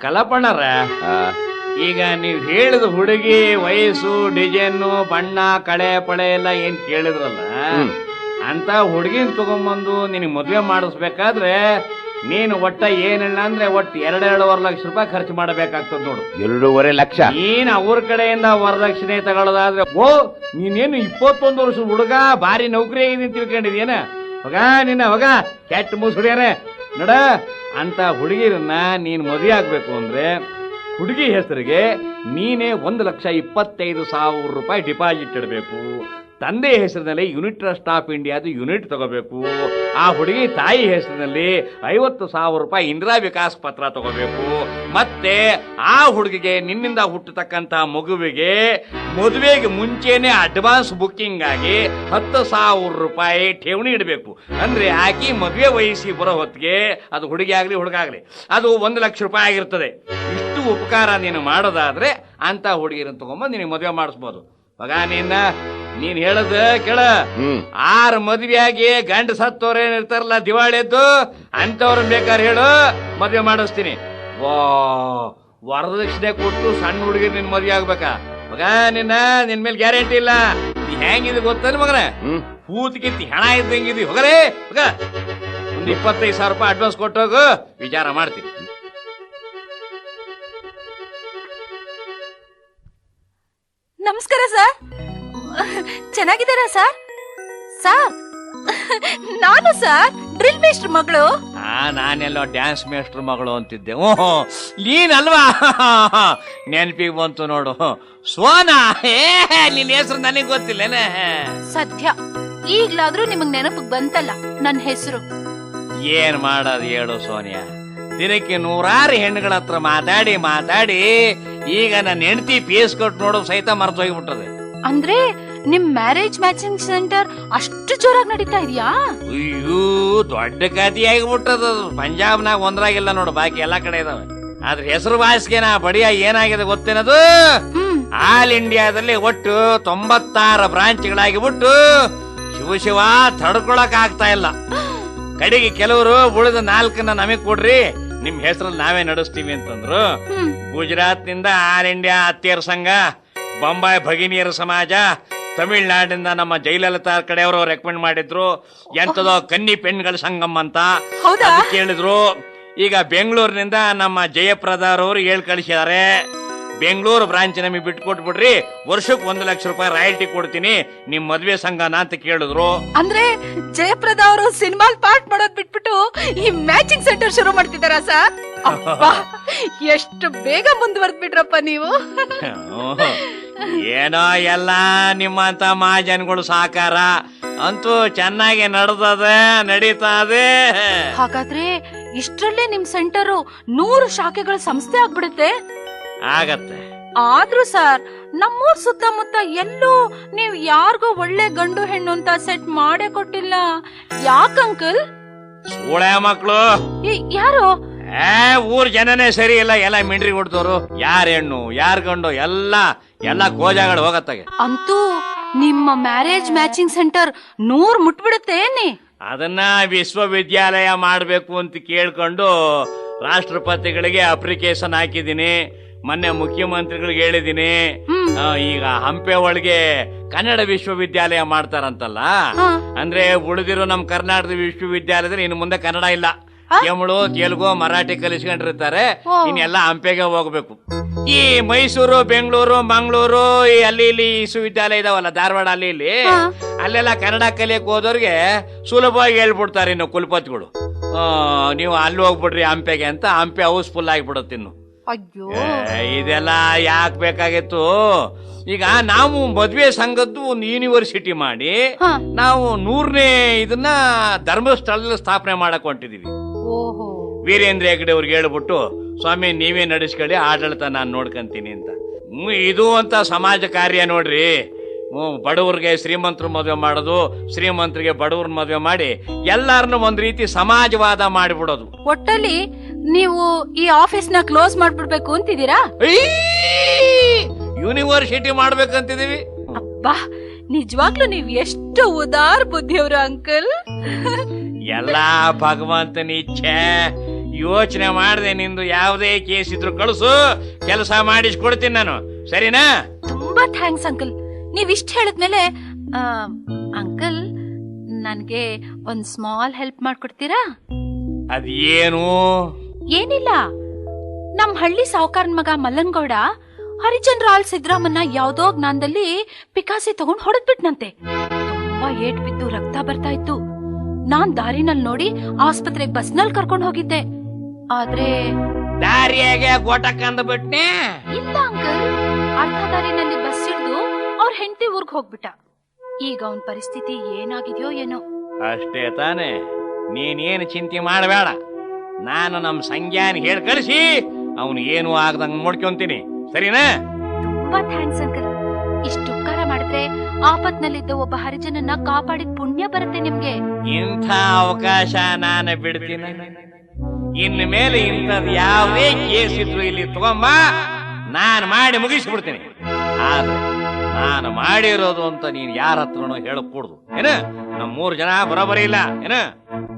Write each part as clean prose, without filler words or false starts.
ಕಲಪಣ್ಣರ, ಈಗ ನೀವ್ ಹೇಳಿದ ಹುಡುಗಿ ವಯಸ್ಸು, ಡಿಸೈನು, ಬಣ್ಣ, ಕಳೆ ಪಳೆ ಎಲ್ಲ ಏನ್ ಕೇಳಿದ್ರಲ್ಲ, ಅಂತ ಹುಡುಗಿನ ತಗೊಂಬಂದು ನಿನಗೆ ಮದ್ವೆ ಮಾಡಿಸ್ಬೇಕಾದ್ರೆ ನೀನು ಒಟ್ಟ ಏನಿಲ್ಲ ಅಂದ್ರೆ ಒಟ್ಟು 2.5 ಲಕ್ಷ ರೂಪಾಯಿ ಖರ್ಚು ಮಾಡಬೇಕಾಗ್ತದ ನೋಡು. 2.5 ಲಕ್ಷ? ನೀನ್ ಅವ್ರ ಕಡೆಯಿಂದ ವರದಕ್ಷಿಣೆ ತಗೊಳ್ಳೋದಾದ್ರೆ ನೀನೇನು 21 ವರ್ಷದ ಹುಡುಗ, ಭಾರಿ ನೌಕರಿ ಆಗಿದ್ದೀನಿ ತಿಳ್ಕೊಂಡಿದ್ಯೇನ? ನಿನ್ನ ಕೆಟ್ಟ ಮುಸುಡಿಯಾರೆ ನೋಡ. ಅಂತ ಹುಡುಗಿರನ್ನ ನೀನ್ ಮದುವೆ ಆಗ್ಬೇಕು ಅಂದ್ರೆ ಹುಡುಗಿ ಹೆಸರಿಗೆ ನೀನೇ 1,25,000 ರೂಪಾಯಿ ಡಿಪಾಸಿಟ್ ಇಡಬೇಕು. ತಂದೆ ಹೆಸರಿನಲ್ಲಿ ಯೂನಿಟ್ ಟ್ರಸ್ಟ್ ಆಫ್ ಇಂಡಿಯಾದ ಯೂನಿಟ್ ತಗೋಬೇಕು. ಆ ಹುಡುಗಿ ತಾಯಿ ಹೆಸರಿನಲ್ಲಿ 50,000 ರೂಪಾಯಿ ಇಂದಿರಾ ವಿಕಾಸ್ ಪತ್ರ ತಗೋಬೇಕು. ಮತ್ತೆ ಆ ಹುಡುಗಿಗೆ ನಿನ್ನಿಂದ ಹುಟ್ಟತಕ್ಕಂತ ಮಗುವಿಗೆ ಮದುವೆಗೆ ಮುಂಚೆನೆ ಅಡ್ವಾನ್ಸ್ ಬುಕ್ಕಿಂಗ್ ಆಗಿ 10,000 ರೂಪಾಯಿ ಠೇವಣಿ ಇಡಬೇಕು. ಅಂದ್ರೆ ಆಕಿ ಮದುವೆ ವಯಸ್ಸಿ ಬರೋ ಹೊತ್ತಿಗೆ, ಅದು ಹುಡುಗಿ ಆಗ್ಲಿ ಹುಡುಗ ಆಗ್ಲಿ, ಅದು 1 ಲಕ್ಷ ರೂಪಾಯಿ ಆಗಿರ್ತದೆ. ಇಷ್ಟು ಉಪಕಾರ ನೀನು ಮಾಡೋದಾದ್ರೆ ಅಂತ ಹುಡುಗಿರನ್ನ ತಗೊಂಬಂದು ನಿನಗೆ ಮದುವೆ ಮಾಡಿಸ್ಬೋದು. ನೀನ್ ಹೇಳದ ಕೇಳ. 6 ಮದ್ವೆಯಾಗಿ ಗಂಡ ಸತ್ತವ್ರೇನಿರ್ತಾರಲ್ಲ ದಿವಾಳಿ ಎದ್ದು, ಅಂತವ್ರನ್ನ ಬೇಕಾದ್ರೆ ಹೇಳು, ಮದ್ವೆ ಮಾಡಿಸ್ತೀನಿ. ವರದಕ್ಷಿಣೆ ಕೊಟ್ಟು ಸಣ್ಣ ಹುಡುಗಿ ನಿನ್ ಮದ್ವೆ ಆಗ್ಬೇಕಾ? ನಿನ್ ಮೇಲೆ ಗ್ಯಾರಂಟಿ ಇಲ್ಲ. ನೀ ಹೆಂಗಿದ್ ಗೊತ್ತಲ್ಲ ಮಗನ, ಹೂತ್ಕಿತ್ತಿ ಹೆಣ ಇದ್ದಂಗಿದ್ವಿ. ಹೋಗಲೇ ಒಂದು 25,000 ರೂಪಾಯಿ ಅಡ್ವಾನ್ಸ್ ಕೊಟ್ಟೋಗು, ವಿಚಾರ ಮಾಡ್ತೀನಿ. ನಮಸ್ಕಾರ ಸರ್, ಚೆನ್ನಾಗಿದ್ದಾರಾ ಸರ್? ಸರ್ ನಾನು ಸರ್ ಡ್ರಿಲ್ ಮೇಸ್ಟ್ರ್ ಮಗಳು. ನಾನೆಲ್ಲೋ ಡ್ಯಾನ್ಸ್ ಮೇಸ್ಟ್ರ್ ಮಗಳು ಅಂತಿದ್ದೆ. ಓಹೋ, ನೀನಲ್ವಾ? ನೆನಪಿಗೆ ಬಂತು ನೋಡು, ಸೋನಾ. ನಿನ್ ಹೆಸರು ನನಗೆ ಗೊತ್ತಿಲ್ಲೇನೆ. ಸದ್ಯ ಈಗ್ಲಾದ್ರೂ ನಿಮಗ್ ನೆನಪಿಗೆ ಬಂತಲ್ಲ ನನ್ನ ಹೆಸರು. ಏನ್ ಮಾಡೋದು ಹೇಳು ಸೋನಿಯಾ, ದಿನಕ್ಕೆ 100 ಹೆಣ್ಣುಗಳ ಹತ್ರ ಮಾತಾಡಿ ಈಗ ನನ್ನ ಹೆಂಡತಿ ಪೇಸ್ ಕೊಟ್ಟು ನೋಡೋದು ಸಹಿತ ಮರ್ತು ಹೋಗ್ಬಿಟ್ಟದೆ. ಅಂದ್ರೆ ನಿಮ್ ಮ್ಯಾರೇಜ್ ಮ್ಯಾಚಿಂಗ್ ಸೆಂಟರ್ ಅಷ್ಟು ಜೋರಾಗಿ ನಡೀತಾ ಇದೆಯಾ? ಅಯ್ಯೋ, ದೊಡ್ಡ ಕಥೆ ಆಗಿಬಿಟ್ಟದ. ಪಂಜಾಬ್ನಾಗ ಒಂದ್ರಾಗಿಲ್ಲ ನೋಡು, ಬಾಕಿ ಎಲ್ಲಾ ಕಡೆ ಇದಾವೆ. ಆದ್ರೆ ಹೆಸರು ವಾಸಿಗೆನ ಬಡಿಯ ಏನಾಗಿದೆ ಗೊತ್ತೇನದು? ಆಲ್ ಇಂಡಿಯಾದಲ್ಲಿ ಒಟ್ಟು 96 ಬ್ರಾಂಚ್ಗಳಾಗಿಬಿಟ್ಟು ಶಿವ ತಡ್ಕೊಳಕ್ ಆಗ್ತಾ ಇಲ್ಲ. ಕಡೆಗೆ ಕೆಲವರು ಉಳಿದ 4 ನಮಗ್ ಕೊಡ್ರಿ, ನಿಮ್ ಹೆಸರಲ್ಲಿ ನಾವೇ ನಡೆಸ್ತೀವಿ ಅಂತಂದ್ರು. ಗುಜರಾತ್ ನಿಂದ ಆಲ್ ಇಂಡಿಯಾ ಅತ್ತಿಯರ ಸಂಘ, ಬೊಂಬಾಯಿ ಭಗಿನಿಯರ ಸಮಾಜ, ತಮಿಳ್ನಾಡಿನಿಂದ ನಮ್ಮ ಜಯಲಲಿತಾ ಕಡೆಯವರು ರೆಕಮೆಂಡ್ ಮಾಡಿದ್ರು. ಎಂತದೋ ಕನ್ನಿ ಪೆಣ್ಗಳ ಸಂಗಮ್ ಅಂತ ಕೇಳಿದ್ರು. ಈಗ ಬೆಂಗಳೂರಿನಿಂದ ನಮ್ಮ ಜಯಪ್ರದಾರವರು ಹೇಳ್ ಕಳಿಸಿದ್ದಾರೆ, ಬೆಂಗಳೂರು ಬ್ರಾಂಚ್ ನಮಗೆ ಬಿಟ್ಕೊಟ್ಬಿಡ್ರಿ, ವರ್ಷಕ್ಕೆ 1 ಲಕ್ಷ ರೂಪಾಯಿ ರಾಯಲ್ಟಿ ಕೊಡ್ತೀನಿ, ನಿಮ್ ಮದ್ವೆ ಸಂಘನ ಅಂತ ಕೇಳಿದ್ರು. ಅಂದ್ರೆ ಜಯಪ್ರದ ಅವರು ಸಿನಿಮಾ ಪಾರ್ಟ್ ಮಾಡೋದ್ ಬಿಟ್ಬಿಟ್ಟು ಈ ಮ್ಯಾಚಿಂಗ್ ಸೆಂಟರ್ ಶುರು ಮಾಡ್ತಿದಾರ ಸರ್? ಎಷ್ಟು ಬೇಗ ಮುಂದುವರೆದ್ ಬಿಟ್ರಪ್ಪ ನೀವು. ಏನೋ ಎಲ್ಲ ನಿಮ್ಮಂತ ಮಹಾಜನಗಳು ಸಾಕಾರ ಅಂತೂ ಚೆನ್ನಾಗಿ ನಡೀತಾದೆ. ಹಾಗಾದ್ರೆ ಇಷ್ಟರಲ್ಲೇ ನಿಮ್ ಸೆಂಟರ್ 100 ಶಾಖೆಗಳ ಸಂಸ್ಥೆ ಆಗ್ಬಿಡುತ್ತೆ. ಆಗತ್ತೆ. ಆದ್ರೂ ಸರ್, ನಮ್ಮೂರ್ ಸುತ್ತಮುತ್ತ ಎಲ್ಲೂ ನೀವ್ ಯಾರಿಗೋ ಒಳ್ಳೆ ಗಂಡು ಹೆಣ್ಣು ಅಂತ ಸೆಟ್ ಮಾಡೇ ಕೊಟ್ಟಿಲ್ಲ. ಯಾಕಂಕಲ್? ಸೂಳೆ ಮಕ್ಳು. ಯಾರು? ಊರ್ ಜನನೇ ಸರಿ ಇಲ್ಲ, ಎಲ್ಲ ಮಿಂಡ್ರಿ ಕೊಡ್ತವ್ರು. ಯಾರ್ ಹೆಣ್ಣು ಯಾರ್ ಗಂಡು ಎಲ್ಲ ಕೋಜಾಗಳು ಹೋಗತ್ತಾಗೆ. ಅಂತೂ ನಿಮ್ಮ ಮ್ಯಾರೇಜ್ ಮ್ಯಾಚಿಂಗ್ ಸೆಂಟರ್ 100 ಮುಟ್ಬಿಡುತ್ತೆ. ಅದನ್ನ ವಿಶ್ವವಿದ್ಯಾಲಯ ಮಾಡ್ಬೇಕು ಅಂತ ಕೇಳ್ಕೊಂಡು ರಾಷ್ಟ್ರಪತಿಗಳಿಗೆ ಅಪ್ಲಿಕೇಶನ್ ಹಾಕಿದೀನಿ. ಮೊನ್ನೆ ಮುಖ್ಯಮಂತ್ರಿಗಳಿಗೆ ಹೇಳಿದೀನಿ. ಈಗ ಹಂಪೆ ಒಳಗೆ ಕನ್ನಡ ವಿಶ್ವವಿದ್ಯಾಲಯ ಮಾಡ್ತಾರಂತಲ್ಲ, ಅಂದ್ರೆ ಉಳಿದಿರೋ ನಮ್ ಕರ್ನಾಟಕದ ವಿಶ್ವವಿದ್ಯಾಲಯದಲ್ಲಿ ಇನ್ನು ಮುಂದೆ ಕನ್ನಡ ಇಲ್ಲ. ತಮಿಳು, ತೆಲುಗು, ಮರಾಠಿ ಕಲಿಸ್ಕೊಂಡಿರ್ತಾರೆ. ಇನ್ನೆಲ್ಲ ಹಂಪೆಗೆ ಹೋಗ್ಬೇಕು. ಈ ಮೈಸೂರು, ಬೆಂಗಳೂರು, ಮಂಗಳೂರು ಅಲ್ಲಿ ಇಲ್ಲಿ ವಿಶ್ವವಿದ್ಯಾಲಯ ಇದಾವಲ್ಲ, ಧಾರವಾಡ ಅಲ್ಲಿ ಇಲ್ಲಿ, ಅಲ್ಲೆಲ್ಲ ಕನ್ನಡ ಕಲಿಯಕ್ ಹೋದವ್ರಿಗೆ ಸುಲಭವಾಗಿ ಹೇಳ್ಬಿಡ್ತಾರೆ ಇನ್ನು ಕುಲಪತಿಗಳು, ನೀವು ಅಲ್ಲಿ ಹೋಗ್ಬಿಡ್ರಿ ಹಂಪೆಗೆ ಅಂತ. ಹಂಪೆ ಹೌಸ್ಫುಲ್ ಆಗಿಬಿಡುತ್ತೆ. ಇನ್ನು ಇದೆಲ್ಲ ಯಾಕೆ ಬೇಕಾಗಿತ್ತು? ಈಗ ನಾವು ಮದ್ವೆ ಸಂಘದ್ದು ಒಂದು ಯೂನಿವರ್ಸಿಟಿ ಮಾಡಿ ನಾವು 100ನೇ ಇದನ್ನ ಧರ್ಮಸ್ಥಳದಲ್ಲಿ ಸ್ಥಾಪನೆ ಮಾಡಕ್ ಹೊಂಟಿದೀವಿ. ವೀರೇಂದ್ರ ಹೆಗ್ಗಡೆ ಅವ್ರಿಗೆ ಹೇಳ್ಬಿಟ್ಟು, ಸ್ವಾಮಿ ನೀವೇ ನಡೆಸ್ಕೊಳ್ಳಿ, ಆಡಳಿತ ನಾನು ನೋಡ್ಕಂತೀನಿ ಅಂತ. ಇದು ಅಂತ ಸಮಾಜ ಕಾರ್ಯ ನೋಡ್ರಿ. ಬಡವ್ರಿಗೆ ಶ್ರೀಮಂತರು ಮದುವೆ ಮಾಡೋದು, ಶ್ರೀಮಂತರಿಗೆ ಬಡವ್ರ ಮದುವೆ ಮಾಡಿ ಎಲ್ಲಾರನ್ನು ಒಂದ್ ರೀತಿ ಸಮಾಜವಾದ ಮಾಡಿಬಿಡೋದು. ಒಟ್ಟಲ್ಲಿ ನೀವು ಈ ಆಫೀಸ್ ನ ಕ್ಲೋಸ್ ಮಾಡ್ಬಿಡ್ಬೇಕು ಅಂತಿದ್ದೀರಾ? ಯೂನಿವರ್ಸಿಟಿ ಮಾಡ್ಬೇಕಂತಿದೀವಿ. ಅಬ್ಬಾ, ನಿಜವಾಗ್ಲೂ ನೀವ್ ಎಷ್ಟು ಉದಾರ ಬುದ್ಧಿಯವರು ಅಂಕಲ್. ಎಲ್ಲಾ ಭಗವಂತನ ಇಚ್ಛೆ. ಯೋಚನೆ ಮಾಡದೆ ನಿಂದು ಯಾವುದೇ ಕೇಸ್ ಇದ್ರು ಕಳಿಸು, ಕೆಲಸ ಮಾಡಿಸ್ಕೊಡ್ತೀನಿ ನಾನು, ಸರಿನಾ? ತುಂಬಾ ಥ್ಯಾಂಕ್ಸ್ ಅಂಕಲ್. ನೀವ್ ಇಷ್ಟ ಹೇಳಿದ್ಮೇಲೆ ಅಂಕಲ್ ನನ್ಗೆ ಒಂದ್ ಸ್ಮಾಲ್ ಹೆಲ್ಪ್ ಮಾಡ್ಕೊಡ್ತೀರಾ? ಅದೇನು? ಏನಿಲ್ಲ, ನಮ್ ಹಳ್ಳಿ ಸಾವುಕಾರನ್ ಮಗ ಮಲ್ಲನ್ಗೌಡ ಹರಿಚಂದ್ರ ಆಳ್ ಸಿದ್ದರಾಮನ್ನ ಯಾವ್ದೋ ಜ್ಞಾನದಲ್ಲಿ ಪಿಕಾಸಿ ತಗೊಂಡ್ ಹೊಡೆದ್ಬಿಟ್ನಂತೆ. ತುಂಬಾ ಏಟ್ ಬಿದ್ದು ರಕ್ತ ಬರ್ತಾ ಇತ್ತು. ನಾನ್ ದಾರಿನಲ್ಲಿ ನೋಡಿ ಆಸ್ಪತ್ರೆಗೆ ಬಸ್ನಲ್ಲಿ ಕರ್ಕೊಂಡ್ ಹೋಗಿದ್ದೆ. ಆದ್ರೆ ದಾರಿಯಾಗೆ ಗೋಟಕ್ಕಂದ ಬಿಟ್ನೆ. ಇಲ್ಲ ಅಂಕಲ್, ಅರ್ಧ ದಾರಿನಲ್ಲಿ ಬಸ್ ಹಿಡಿದು ಅವ್ರ ಹೆಂಡತಿ ಊರ್ಗ್ ಹೋಗ್ಬಿಟ್ಟ. ಈಗ ಅವನ್ ಪರಿಸ್ಥಿತಿ ಏನಾಗಿದ್ಯೋ ಏನೋ. ಅಷ್ಟೇ ತಾನೆ, ನೀನೇನು ಚಿಂತೆ ಮಾಡಬೇಡ. ನಾನು ನಮ್ ಸಂಜ್ಞಾನ್ ಹೇಳ್ ಕಳಿಸಿ ಅವನು ಏನು ಆಗದಂಗ್ ನೋಡ್ಕೊಂತೀನಿ, ಸರಿನಾ? ತುಂಬಾ ಥ್ಯಾಂಕ್ಸ್ ಅಂಕಲ್. ಇಷ್ಟು ಉಪಕಾರ ಮಾಡಿದ್ರೆ ಆಪತ್ನಲ್ಲಿದ್ದ ಒಬ್ಬ ಹರಿಜನನ್ನ ಕಾಪಾಡಿದ ಪುಣ್ಯ ಬರುತ್ತೆ ನಿಮ್ಗೆ. ಇಂಥ ಅವಕಾಶ ನಾನು ಬಿಡ್ತೀನಿ? ಇನ್ನು ಮೇಲೆ ಇಂಥದ್ ಯಾವುದೇ ಕೇಸ್ ಇದ್ರು ಇಲ್ಲಿ ತಗೊಂಬ, ನಾನು ಮಾಡಿ ಮುಗಿಸ್ಬಿಡ್ತೀನಿ. ಆದ್ರೆ ನಾನು ಮಾಡಿರೋದು ಅಂತ ನೀನ್ ಯಾರ ಹತ್ರನೂ ಹೇಳக்கூಡ್ದು, ಏನ? ನಮ್ 3 ಜನ ಬರೋಬರಿ ಇಲ್ಲ, ಏನ?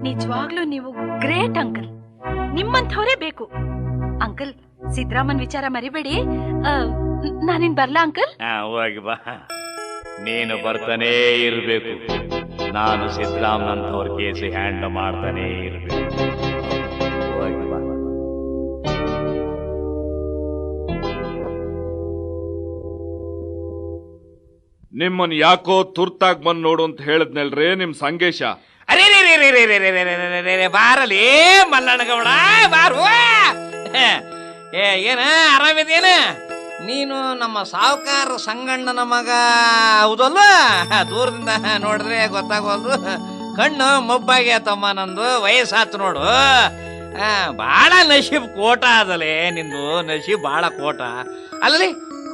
ನಿಜವಾಗ್ಲೂ ನೀವು ಗ್ರೇಟ್ ಅಂಕಲ್. ನಿಮ್ಮಂಥವರೇ ಬೇಕು ಅಂಕಲ್. ಸಿದ್ದರಾಮನ್ ವಿಚಾರ ಮರಿಬೇಡಿ. ನಾನಿನ್ ಬರ್ಲಾ ಅಂಕಲ್? ಹೋಗಿ ಬಾ, ನೀನು ಬರ್ತಾನೇ ಇರ್ಬೇಕು. ನಾನು ಸಿದ್ದರಾಮನಂತವ್ರ ಕೇಸ್ ಹ್ಯಾಂಡಲ್ ಮಾಡ್ತಾನೆ ಇರ್ಬೇಕು. ಹೋಗಿ ಬಾ. ನಿಮ್ಮನ್ ಯಾಕೋ ತುರ್ತಾಗ್ ಬಂದ್ ನೋಡು ಅಂತ ಹೇಳಿದ್ನಲ್ರಿ ನಿಮ್ ಸಂಗೇಶ. ಅರೇ ಬಾರಲಿ ಮಲ್ಲಣ್ಣಗೌಡ, ಬಾರು. ಏನ ಆರಾಮಿದೇನ? ನೀನು ನಮ್ಮ ಸಾವುಕಾರ ಸಂಗಣ್ಣನ ಮಗ ಹೌದಲ್ವ? ದೂರದಿಂದ ನೋಡಿದ್ರೆ ಗೊತ್ತಾಗೋದು. ಕಣ್ಣು ಮೊಬ್ಬಾಗಿ ಆತಮ್ಮ, ನಂದು ವಯಸ್ಸಾತು ನೋಡು. ಬಾಳ ನಶೀಬ್ ಕೋಟ ಅದಲೇ ನಿಂದು, ನಶೀಬ್ ಬಾಳ ಕೋಟ. ಅಲ್ಲಲ್ಲಿ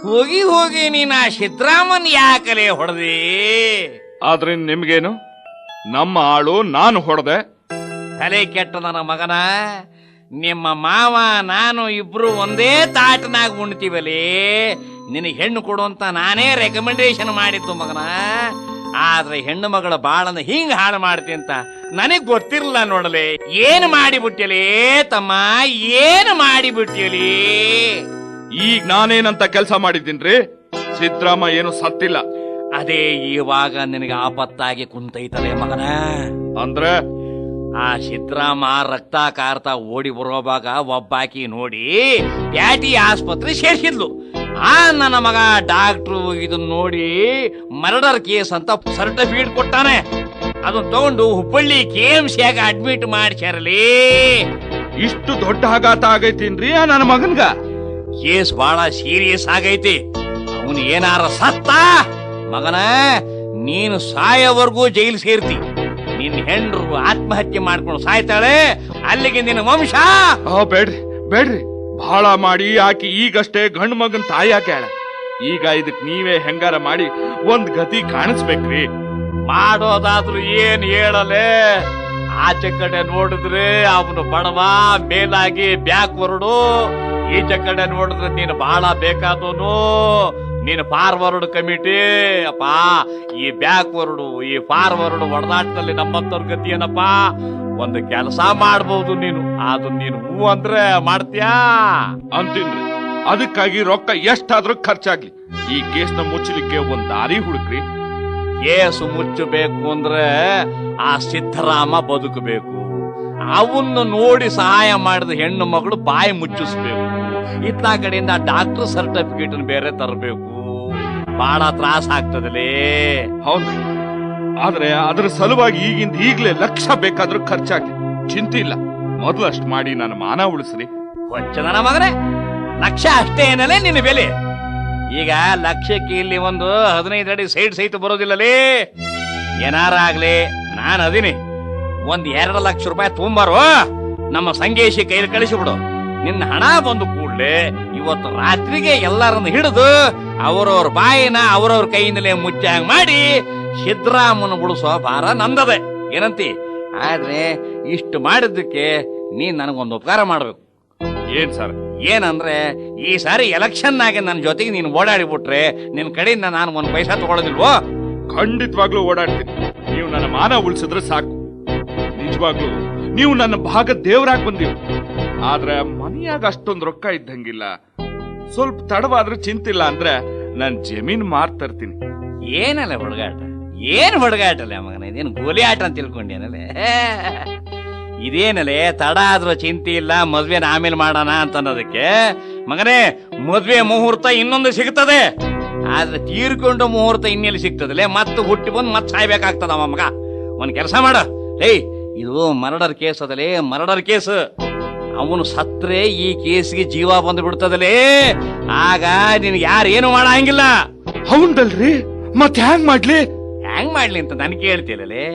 ಹೋಗಿ ಹೋಗಿ ನೀನ್ ಆ ಸಿದ್ದರಾಮನ್ ಯಾಕಲೇ ಹೊಡೆದಿ? ಆದ್ರೆ ನಿಮ್ಗೇನು? ನಮ್ಮ ಆಳು ನಾನು ಹೊಡೆದೆ. ತಲೆ ಕೆಟ್ಟ ನನ್ನ ಮಗನ. ನಿಮ್ಮ ಮಾವ ನಾನು ಇಬ್ರು ಒಂದೇ ತಾಟನಾಗ ಉಣ್ತೀವಲ್ಲಿ. ನಿನಗೆ ಹೆಣ್ಣು ಕೊಡುವಂತ ನಾನೇ ರೆಕಮೆಂಡೇಶನ್ ಮಾಡಿದ್ದು ಮಗನ. ಆದ್ರೆ ಹೆಣ್ಣು ಮಗಳ ಬಾಳನ್ನ ಹಿಂಗ ಹಾಳು ಮಾಡ್ತೀನಿ ಅಂತ ನನಗ್ ಗೊತ್ತಿರಲಿಲ್ಲ ನೋಡಲೆ. ಏನು ಮಾಡಿಬಿಟ್ಟಿಯಲಿ ತಮ್ಮ, ಏನು ಮಾಡಿಬಿಟ್ಟಿಯಲಿ? ಈಗ ನಾನೇನಂತ ಕೆಲಸ ಮಾಡಿದ್ದೀನ್ರಿ? ಸಿದ್ದರಾಮ ಏನು ಸತ್ತಿಲ್ಲ. ಅದೇ ಇವಾಗ ನಿನಗೆ ಆಪತ್ತಾಗಿ ಕುಂತೈತಲೆ ಮಗನ. ಅಂದ್ರೆ ಆ ಸಿದ್ದರಾಮ ರಕ್ತ ಕಾರ್ತಾ ಓಡಿ ಬರೋವಾಗ ಒಬ್ಬಾಕಿ ನೋಡಿ ಪ್ಯಾಟಿ ಆಸ್ಪತ್ರೆ ಸೇರಿಸಿದ್ಲು. ಆ ನನ್ನ ಮಗ ಡಾಕ್ಟ್ರು ಇದನ್ನ ನೋಡಿ ಮರ್ಡರ್ ಕೇಸ್ ಅಂತ ಸರ್ಟಿಫಿಕೇಟ್ ಕೊಟ್ಟಾನೆ. ಅದನ್ನ ತಗೊಂಡು ಹುಬ್ಬಳ್ಳಿ KMCಯಾಗ ಅಡ್ಮಿಟ್ ಮಾಡ್ಸ್ಯಾರಲಿ. ಇಷ್ಟು ದೊಡ್ಡ ಆಘಾತ ಆಗೈತೀನ್ರಿ ನನ್ನ ಮಗನ್ಗ. ಕೇಸ್ ಬಹಳ ಸೀರಿಯಸ್ ಆಗೈತಿ. ಅವನು ಏನಾರ ಸತ್ತ ಮಗನ, ನೀನು ಸಾಯೋವರೆಗೂ ಜೈಲು ಸೇರ್ತಿ. ನಿನ್ ಹೆಂಡ್ರು ಆತ್ಮಹತ್ಯೆ ಮಾಡ್ಕೊಂಡು ಸಾಯ್ತಾಳೆ, ಅಲ್ಲಿಗೆ ನಿನ್ನ ವಂಶ. ಬೇಡ್ರಿ ಬೇಡ್ರಿ, ಬಹಳ ಮಾಡಿ ಆಕಿ ಈಗಷ್ಟೇ ಗಂಡು ಮಗನ್ ತಾಯಿ ಹಾಕ್ಯಾಳ. ಈಗ ಇದಕ್ ನೀವೇ ಹೆಂಗಾರ ಮಾಡಿ ಒಂದ್ ಗತಿ ಕಾಣಿಸ್ಬೇಕ್ರಿ. ಮಾಡೋದಾದ್ರೂ ಏನ್ ಹೇಳಲೆ? ಆಚೆ ಕಡೆ ನೋಡಿದ್ರೆ ಅವನು ಬಡವ, ಮೇಲಾಗಿ ಬ್ಯಾಕ್ವರ್ಡು. ಈಚೆ ಕಡೆ ನೋಡಿದ್ರೆ ನೀನು ಬಹಳ ಬೇಕಾದವನು. ನೀನು ಫಾರ್ವರ್ಡ್ ಕಮಿಟಿ ಅಪ್ಪ. ಈ ಬ್ಯಾಕ್ವರ್ಡು ಈ ಫಾರ್ವರ್ಡ್ ಒಡದಾಟದಲ್ಲಿ ನಮ್ಮಂತವ್ರ ಗತಿ ಏನಪ್ಪ? ಒಂದು ಕೆಲಸ ಮಾಡ್ಬೋದು ನೀನು, ಅದು ನೀನು ಹೂ ಅಂದ್ರೆ ಮಾಡ್ತೀಯಾ ಅಂತೀನ್ರಿ. ಅದಕ್ಕಾಗಿ ರೊಕ್ಕ ಎಷ್ಟಾದ್ರೂ ಖರ್ಚಾಗ್ಲಿ, ಈ ಕೇಸ್ನ ಮುಚ್ಚಲಿಕ್ಕೆ ಒಂದ್ ದಾರಿ ಹುಡುಕ್ರಿ. ಕೇಸು ಮುಚ್ಚಬೇಕು ಅಂದ್ರೆ ಆ ಸಿದ್ದರಾಮ ಬದುಕಬೇಕು. ಅವನ್ನು ನೋಡಿ ಸಹಾಯ ಮಾಡಿದ ಹೆಣ್ಣು ಮಗಳು ಬಾಯಿ ಮುಚ್ಚಿಸ್ಬೇಕು. ಇತ್ತ ಕಡೆಯಿಂದ ಡಾಕ್ಟರ್ ಸರ್ಟಿಫಿಕೇಟ್ ಬೇರೆ ತರಬೇಕು. ಬಹಳ ತ್ರಾಸ ಆಗ್ತದಲೇ. ಹೌದ್ರಿ, ಆದ್ರೆ ಅದ್ರ ಸಲುವಾಗಿ ಈಗಿಂದ ಈಗ್ಲೇ ಲಕ್ಷ ಬೇಕಾದ್ರೂ ಖರ್ಚಾಗ್ಲಿ, ಚಿಂತೆ ಇಲ್ಲ. ಮೊದಲು ಅಷ್ಟ್ ಮಾಡಿ ನನ್ನ ಮಾನ ಉಳಿಸ್ರಿ. ನನ್ನ ಮಗನೇ, ಲಕ್ಷ ಅಷ್ಟೇ ಏನಲ್ಲೇ ನಿನ್ನ ಬೆಲೆ. ಈಗ ಲಕ್ಷಕ್ಕೆ ಇಲ್ಲಿ ಒಂದು 15 ಅಡಿ ಸೈಡ್ ಸಹಿತ ಬರೋದಿಲ್ಲಲೇ. ಏನಾರ ಆಗ್ಲಿ, ನಾನು ಅದೀನಿ. ಒಂದ್ 2 ಲಕ್ಷ ರೂಪಾಯಿ ತುಂಬಾರು ನಮ್ಮ ಸಂಗೇಶಿ ಕೈಲಿ ಕಳಿಸಿಬಿಡು. ನಿನ್ನ ಹಣ ಬಂದು ಕೂಡ್ಲೆ ಇವತ್ತು ರಾತ್ರಿಗೆ ಎಲ್ಲರನ್ನು ಹಿಡಿದು ಅವರವ್ರ ಬಾಯಿನ ಅವರವ್ರ ಕೈಯಿಂದಲೇ ಮುಚ್ಚಾಂಗ್ ಮಾಡಿ ಸಿದ್ದರಾಮನ ಬಿಡಿಸೋ ಭಾರ ನಂದದೆ. ಏನಂತಿ? ಆದ್ರೆ ಇಷ್ಟು ಮಾಡಿದ್ದಕ್ಕೆ ನೀನ್ ನನಗೊಂದು ಉಪಕಾರ ಮಾಡ್ಬೇಕು. ಏನ್ ಸರ್? ಏನಂದ್ರೆ ಈ ಸಾರಿ ಎಲೆಕ್ಷನ್ ನಾಗೆ ನನ್ನ ಜೊತೆಗೆ ನೀನು ಓಡಾಡಿಬಿಟ್ರೆ ನಿನ್ ಕಡೆಯಿಂದ ನಾನು ಒಂದ್ ಪೈಸಾ ತಗೊಳ್ಳೋದಿಲ್ವೋ? ಖಂಡಿತವಾಗ್ಲೂ ಓಡಾಡ್ತೀನಿ. ನೀವು ನನ್ನ ಮಾನ ಉಳಿಸಿದ್ರೆ ಸಾಕು. ನಿಜವಾಗ್ಲೂ ನೀವು ನನ್ನ ಭಾಗ ದೇವರಾಗಿ ಬಂದಿರಿ. ಆದ್ರೆ ಮನಿಯಾಗ ಅಷ್ಟೊಂದ್ ರೊಕ್ಕ ಇದ್ದಂಗಿಲ್ಲ. ಸ್ವಲ್ಪ ತಡವಾದ್ರೂ ಚಿಂತಿಲ್ಲ ಅಂದ್ರೆ ನಾನ್ ಜಮೀನ್ ಮಾರ್ತರ್ತೀನಿ. ಏನಲ್ಲ ಹುಡುಗಾಟ, ಏನ್ ಹುಡುಗಾಟಲ್ಲ ಮಗನ, ಇದೇನು ಗೋಲಿ ಆಟ ಅಂತ ತಿಳ್ಕೊಂಡೇನಲ್ಲ. ಇದೇನಲ್ಲೇ ತಡ ಆದ್ರೂ ಚಿಂತೆ ಇಲ್ಲ, ಮದ್ವೆನ ಆಮೇಲೆ ಮಾಡೋಣ ಅಂತ ಅನ್ನೋದಕ್ಕೆ. ಮಗನೇ, ಮದ್ವೆ ಮುಹೂರ್ತ ಇನ್ನೊಂದು ಸಿಗ್ತದೆ, ಆದ್ರೆ ತೀರ್ಕೊಂಡು ಮುಹೂರ್ತ ಇನ್ನೆಲ್ಲಿ ಸಿಗ್ತದಲ್ಲೇ? ಮತ್ತೆ ಹುಟ್ಟಿ ಬಂದು ಮತ್ತೆ ಸಾಯ್ಬೇಕಾಗ್ತದ ಮಗ. ಒಂದ್ ಕೆಲಸ ಮಾಡ, ಏಯ್ ಇದು ಮರ್ಡರ್ ಕೇಸ್ ಅದಲೇ, ಮರ್ಡರ್ ಕೇಸ್. ಅವನು ಸತ್ರೆ ಈ ಕೇಸ್ಗೆ ಜೀವ ಬಂದು ಬಿಡ್ತದಲೇ, ಆಗ ನಿನ್ಗೆ ಯಾರೇನು ಮಾಡಂಗಿಲ್ಲ. ಹೌದಲ್ರಿ, ಮತ್ ಹ್ಯಾಂಗ್ ಮಾಡ್ಲಿ? ಹ್ಯಾಂಗ್ ಮಾಡ್ಲಿ ಅಂತ ನನ್ ಕೇಳ್ತಿಲ್ಲಲೇ?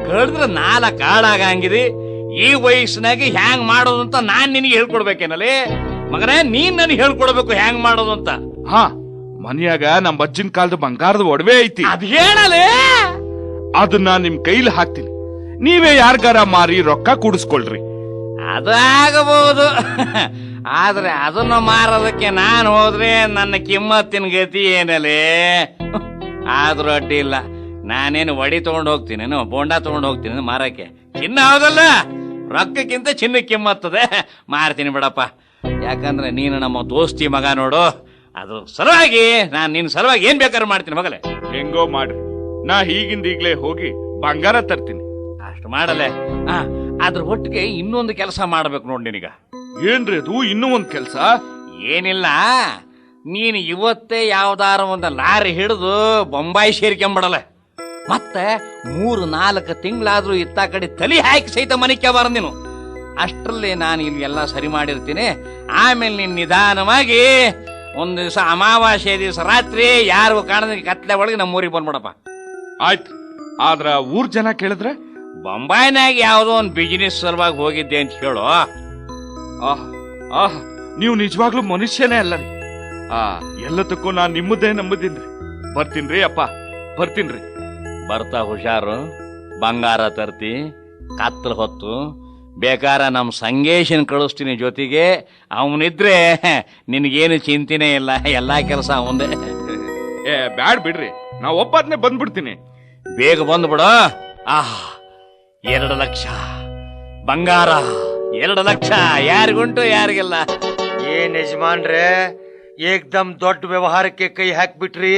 ಕಳೆದ್ರೆ 4 ಕಾಳಾಗಂಗಿದೆ. ಈ ವಯಸ್ಸಿನಾಗ ಹ್ಯಾಂಗ್ ಮಾಡೋದು ಅಂತ ನಾನ್ ನಿನಗೆ ಹೇಳ್ಕೊಡ್ಬೇಕೇನಲ್ಲೇ? ಮಗನೇ, ನೀನ್ ನನಗೆ ಹೇಳ್ಕೊಡ್ಬೇಕು ಹ್ಯಾಂಗ್ ಮಾಡೋದು ಅಂತ. ಹಾ, ಮನ್ಯಾಗ ನಮ್ ಅಜ್ಜನ್ ಕಾಲದ ಬಂಗಾರದ ಒಡವೆ ಐತಿ, ಅದ್ ಹೇಳಲೇ. ಅದನ್ನ ನಿಮ್ ಕೈಲಿ ಹಾಕ್ತೀನಿ, ನೀವೇ ಯಾರ್ಗಾರ ಮಾರಿ ರೊಕ್ಕ ಕೂಡಿಸ್ಕೊಳ್ರಿ. ಅದು ಆಗಬಹುದು, ಆದ್ರೆ ಅದನ್ನ ಮಾರೋದಕ್ಕೆ ನಾನು ಹೋದ್ರೆ ನನ್ನ ಕಿಮ್ಮತ್ತಿನ ಗತಿ ಏನಲೇ? ಆದ್ರೂ ಅಡ್ಡಿ ಇಲ್ಲ, ನಾನೇನು ವಡಿ ತಗೊಂಡ್ ಹೋಗ್ತೀನೇನು, ಬೋಂಡಾ ತಗೊಂಡ್ ಹೋಗ್ತೀನಿ ಮಾರಕ್ಕೆ. ಚಿನ್ನ ಹೌದಲ್ಲ, ರೊಕ್ಕಕ್ಕಿಂತ ಚಿನ್ನ ಕಿಮ್ಮತ್ತದೆ, ಮಾರ್ತೀನಿ ಬಿಡಪ್ಪ. ಯಾಕಂದ್ರೆ ನೀನು ನಮ್ಮ ದೋಸ್ತಿ ಮಗ ನೋಡು, ಅದ್ರ ಸಲುವಾಗಿ ನಾನು ನಿನ್ನ ಸಲುವಾಗಿ ಏನ್ ಬೇಕಾದ್ರೂ ಮಾಡ್ತೀನಿ ಮಗಲೇ. ಹೆಂಗೋ ಮಾಡ್ರಿ, ನಾ ಈಗಿಂದ ಈಗ್ಲೇ ಹೋಗಿ ಬಂಗಾರ ತರ್ತೀನಿ. ಅಷ್ಟು ಮಾಡಲೆ. ಅದ್ರ ಒಟ್ಟಿಗೆ ಇನ್ನೊಂದು ಕೆಲಸ ಮಾಡ್ಬೇಕು ನೋಡಿ ನಿನಗ. ಏನ್ರಿ ಅದು? ಇನ್ನೂ ಒಂದ್ ಕೆಲ್ಸ? ಏನಿಲ್ಲ, ನೀನು ಇವತ್ತೇ ಯಾವ್ದಾರ ಒಂದು ಲಾರಿ ಹಿಡಿದು ಬೊಂಬಾಯಿ ಸೇರ್ಕೊಂಬಿಡಲ್ಲ. ಮತ್ತೆ 3-4 ತಿಂಗಳಾದ್ರೂ ಇತ್ತ ಕಡೆ ತಲೆ ಹಾಕಿ ಸಹಿತ ಮನಿಕೆ ಬಾರ ನೀನು. ಅಷ್ಟರಲ್ಲಿ ನಾನು ಇಲ್ಲಿ ಎಲ್ಲ ಸರಿ ಮಾಡಿರ್ತೀನಿ. ಆಮೇಲೆ ನೀನ್ ನಿಧಾನವಾಗಿ ಒಂದ್ ದಿವಸ ಅಮಾವಾಸ್ಯೆ ದಿವಸ ರಾತ್ರಿ ಯಾರು ಕಾಣದ ಕತ್ಲೆ ಒಳಗೆ ನಮ್ಮೂರಿಗೆ ಬಂದ್ಬಿಡಪ್ಪ. ಆಯ್ತು, ಆದ್ರ ಊರ್ ಜನ ಕೇಳಿದ್ರೆ? ಬೊಂಬಾಯಿನಾಗ ಯಾವ್ದೋ ಒಂದು ಬಿಸಿನೆಸ್ ಸಲುವಾಗಿ ಹೋಗಿದ್ದೆ ಅಂತ ಹೇಳು. ಆಹ್, ನೀವು ನಿಜವಾಗ್ಲೂ ಮನುಷ್ಯನೇ ಅಲ್ಲ ರೀ. ಎಲ್ಲದಕ್ಕೂ ನಾನ್ ನಿಮ್ಮದೇ ನಂಬುದೀನ್ರಿ. ಬರ್ತೀನ್ರಿ ಅಪ್ಪ, ಬರ್ತೀನ್ರಿ. ಬರ್ತಾ ಹುಷಾರು, ಬಂಗಾರ ತರ್ತಿ, ಕತ್ತಲು ಹೊತ್ತು ಬೇಕಾರ ನಮ್ ಸಂಗೇಶನ್ ಕಳಿಸ್ತೀನಿ ಜೊತೆಗೆ. ಅವನಿದ್ರೆ ನಿನ್ಗೇನು ಚಿಂತೆನೇ ಇಲ್ಲ, ಎಲ್ಲಾ ಕೆಲಸ ಅವಂದೇ. ಬ್ಯಾಡ್ ಬಿಡ್ರಿ, ನಾ ಒಬ್ಬದ್ನೇ ಬಂದ್ಬಿಡ್ತೀನಿ. ಬೇಗ ಬಂದ್ಬಿಡು. 2 ಲಕ್ಷ ಬಂಗಾರ, 2 ಲಕ್ಷ ಯಾರಿಗುಂಟು ಯಾರಿಗೆಲ್ಲ. ಏನ್ ಯಜಮಾನ್ರೆ, ಏಕ್ದಮ್ ದೊಡ್ಡ ವ್ಯವಹಾರಕ್ಕೆ ಕೈ ಹಾಕ್ಬಿಟ್ರಿ.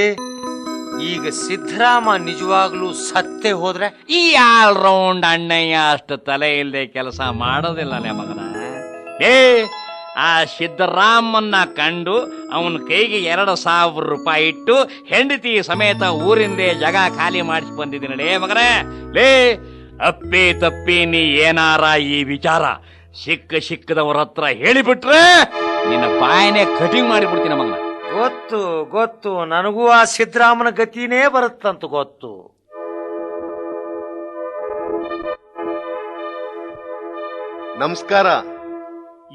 ಈಗ ಸಿದ್ದರಾಮ ನಿಜವಾಗ್ಲೂ ಸತ್ತೇ ಹೋದ್ರೆ? ಈ ಆಲ್ ರೌಂಡ್ ಅಣ್ಣಯ್ಯ ಅಷ್ಟು ತಲೆ ಇಲ್ಲದೆ ಕೆಲಸ ಮಾಡೋದಿಲ್ಲಲೇ ಮಗನ. ಆ ಸಿದ್ದರಾಮನ್ನ ಕಂಡು ಅವನ ಕೈಗೆ 2,000 ರೂಪಾಯಿ ಇಟ್ಟು ಹೆಂಡತಿ ಸಮೇತ ಊರಿಂದೇ ಜಾಗ ಖಾಲಿ ಮಾಡಿಸಿ ಬಂದಿದ್ದೀನಲೇ ಮಗನೇ. ಅಪ್ಪಿ ತಪ್ಪಿ ನೀ ಏನಾರ ಈ ವಿಚಾರ ಸಿಕ್ಕದವ್ರ ಹತ್ರ ಹೇಳಿಬಿಟ್ರೆ ನಿನ್ನ ಬಾಯನೇ ಕಟಿಂಗ್ ಮಾಡಿಬಿಡ್ತೀನಿ ಮಗನ. ಗೊತ್ತು, ನನಗೂ ಆ ಸಿದ್ದರಾಮನ ಗತಿನೇ ಬರುತ್ತಂತ ಗೊತ್ತು. ನಮಸ್ಕಾರ.